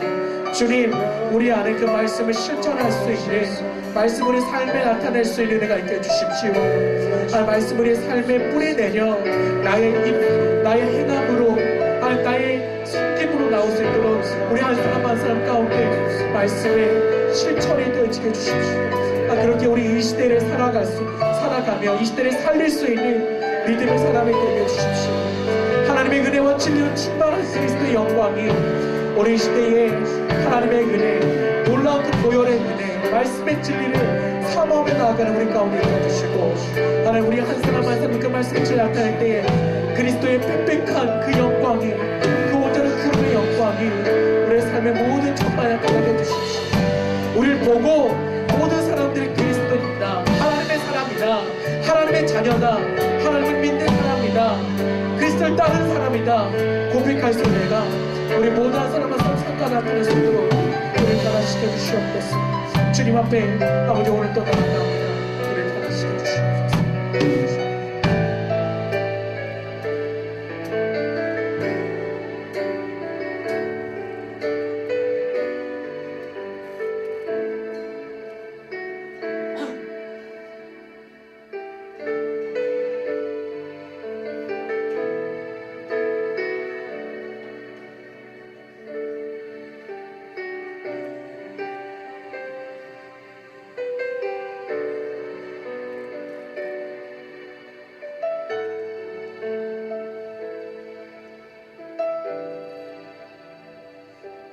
주님, 우리 안에 그 말씀을 실천할 수 있는, 말씀 우리 삶에 나타낼 수 있는 은혜가 있게 해주십시오. 말씀 우리 삶에 뿌리내려 나의 행함으로, 나의 성김으로 나올 수 있도록 우리 한 사람 한 사람 가운데 말씀의 실천이 되어지게 해주십시오. 그렇게 우리 이 시대를 살아가며 이 시대를 살릴 수 있는 믿음의 사람이 되게 해주십시오. 하나님의 은혜와 진리로 충만한 그리스도의 영광이 우리 시대에 하나님의 은혜, 놀라운 그 보혈의 은혜, 말씀의 진리를 사모하며 나아가는 우리 가운데 있어주시고, 하나님, 우리 한 사람 한 사람 그 말씀을 나타낼 때에 그리스도의 빽빽한 그 영광이, 그 온전한 구름의 영광이 우리의 삶의 모든 천만에 떠나게 해주십시오. 우리를 보고 모든 사람들이 그리스도입니다, 하나님의 사람이다, 하나님의 자녀다, 하나님을 믿는 사람이다, 그리스도를 따르는 사람이다 고백할 수 내가 우리 모든 사람의 성상과 나타낼 수 있도록 우리를 변화시켜 주시옵소서. 주님 앞에 아버지 오늘 또 나아갑니다. 우리를 변화시켜 주시옵소서.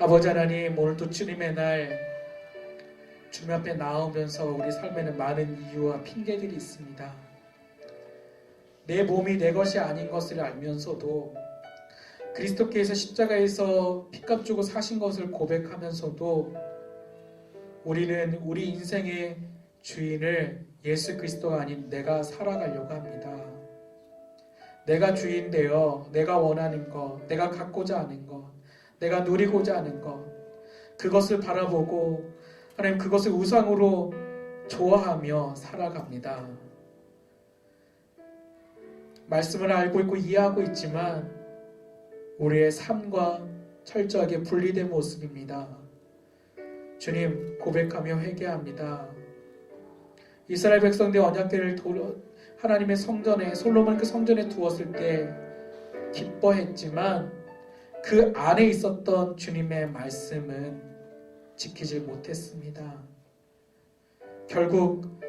아버지 하나님, 오늘도 주님의 날 주님 앞에 나오면서 우리 삶에는 많은 이유와 핑계들이 있습니다. 내 몸이 내 것이 아닌 것을 알면서도, 그리스도께서 십자가에서 피값 주고 사신 것을 고백하면서도 우리는 우리 인생의 주인을 예수 그리스도가 아닌 내가 살아가려고 합니다. 내가 주인 되어 내가 원하는 것, 내가 갖고자 하는 것, 내가 누리고자 하는 것, 그것을 바라보고 하나님 그것을 우상으로 좋아하며 살아갑니다. 말씀을 알고 있고 이해하고 있지만 우리의 삶과 철저하게 분리된 모습입니다. 주님, 고백하며 회개합니다. 이스라엘 백성들 언약궤를 하나님의 성전에, 솔로몬 그 성전에 두었을 때 기뻐했지만 그 안에 있었던 주님의 말씀은 지키지 못했습니다. 결국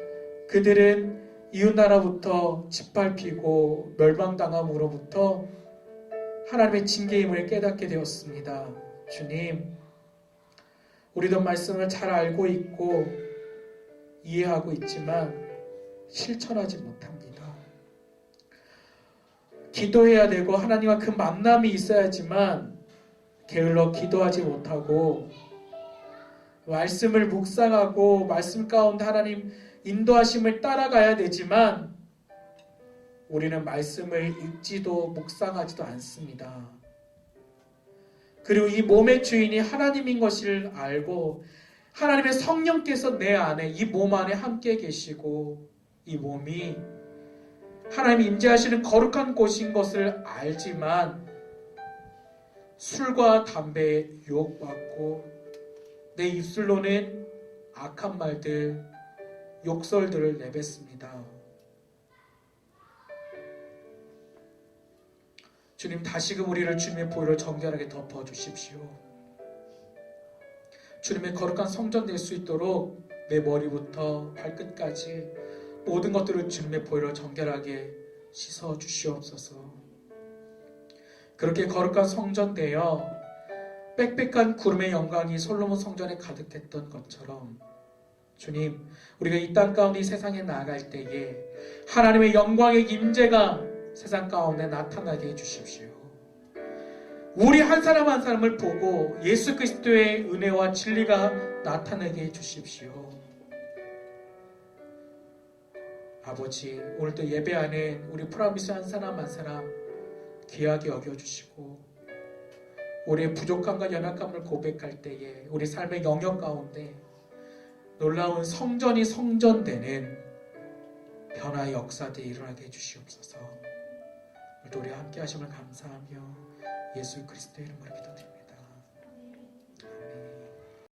그들은 이웃나라부터 짓밟히고 멸망당함으로부터 하나님의 징계임을 깨닫게 되었습니다. 주님, 우리도 말씀을 잘 알고 있고 이해하고 있지만 실천하지 못합니다. 기도해야 되고 하나님과 그 만남이 있어야지만 게을러 기도하지 못하고, 말씀을 묵상하고 말씀 가운데 하나님 인도하심을 따라가야 되지만 우리는 말씀을 읽지도 묵상하지도 않습니다. 그리고 이 몸의 주인이 하나님인 것을 알고 하나님의 성령께서 내 안에, 이 몸 안에 함께 계시고 이 몸이 하나님이 임재하시는 거룩한 곳인 것을 알지만 술과 담배에 유혹받고 내 입술로는 악한 말들, 욕설들을 내뱉습니다. 주님, 다시금 우리를 주님의 보혈로 정결하게 덮어주십시오. 주님의 거룩한 성전 될 수 있도록 내 머리부터 발끝까지 모든 것들을 주님의 보혈로 정결하게 씻어 주시옵소서. 그렇게 거룩한 성전 되어 빽빽한 구름의 영광이 솔로몬 성전에 가득했던 것처럼 주님, 우리가 이 땅 가운데 이 세상에 나아갈 때에 하나님의 영광의 임재가 세상 가운데 나타나게 해주십시오. 우리 한 사람 한 사람을 보고 예수 그리스도의 은혜와 진리가 나타나게 해주십시오. 아버지, 오늘도 예배하는 우리 프라미스 한 사람 한 사람 귀하게 여겨주시고 우리의 부족함과 연약함을 고백할 때에 우리 삶의 영역 가운데 놀라운 성전이 성전되는 변화의 역사들이 일어나게 해주시옵소서. 오늘도 우리 함께 하심을 감사하며 예수 그리스도의 이름으로 기도드립니다.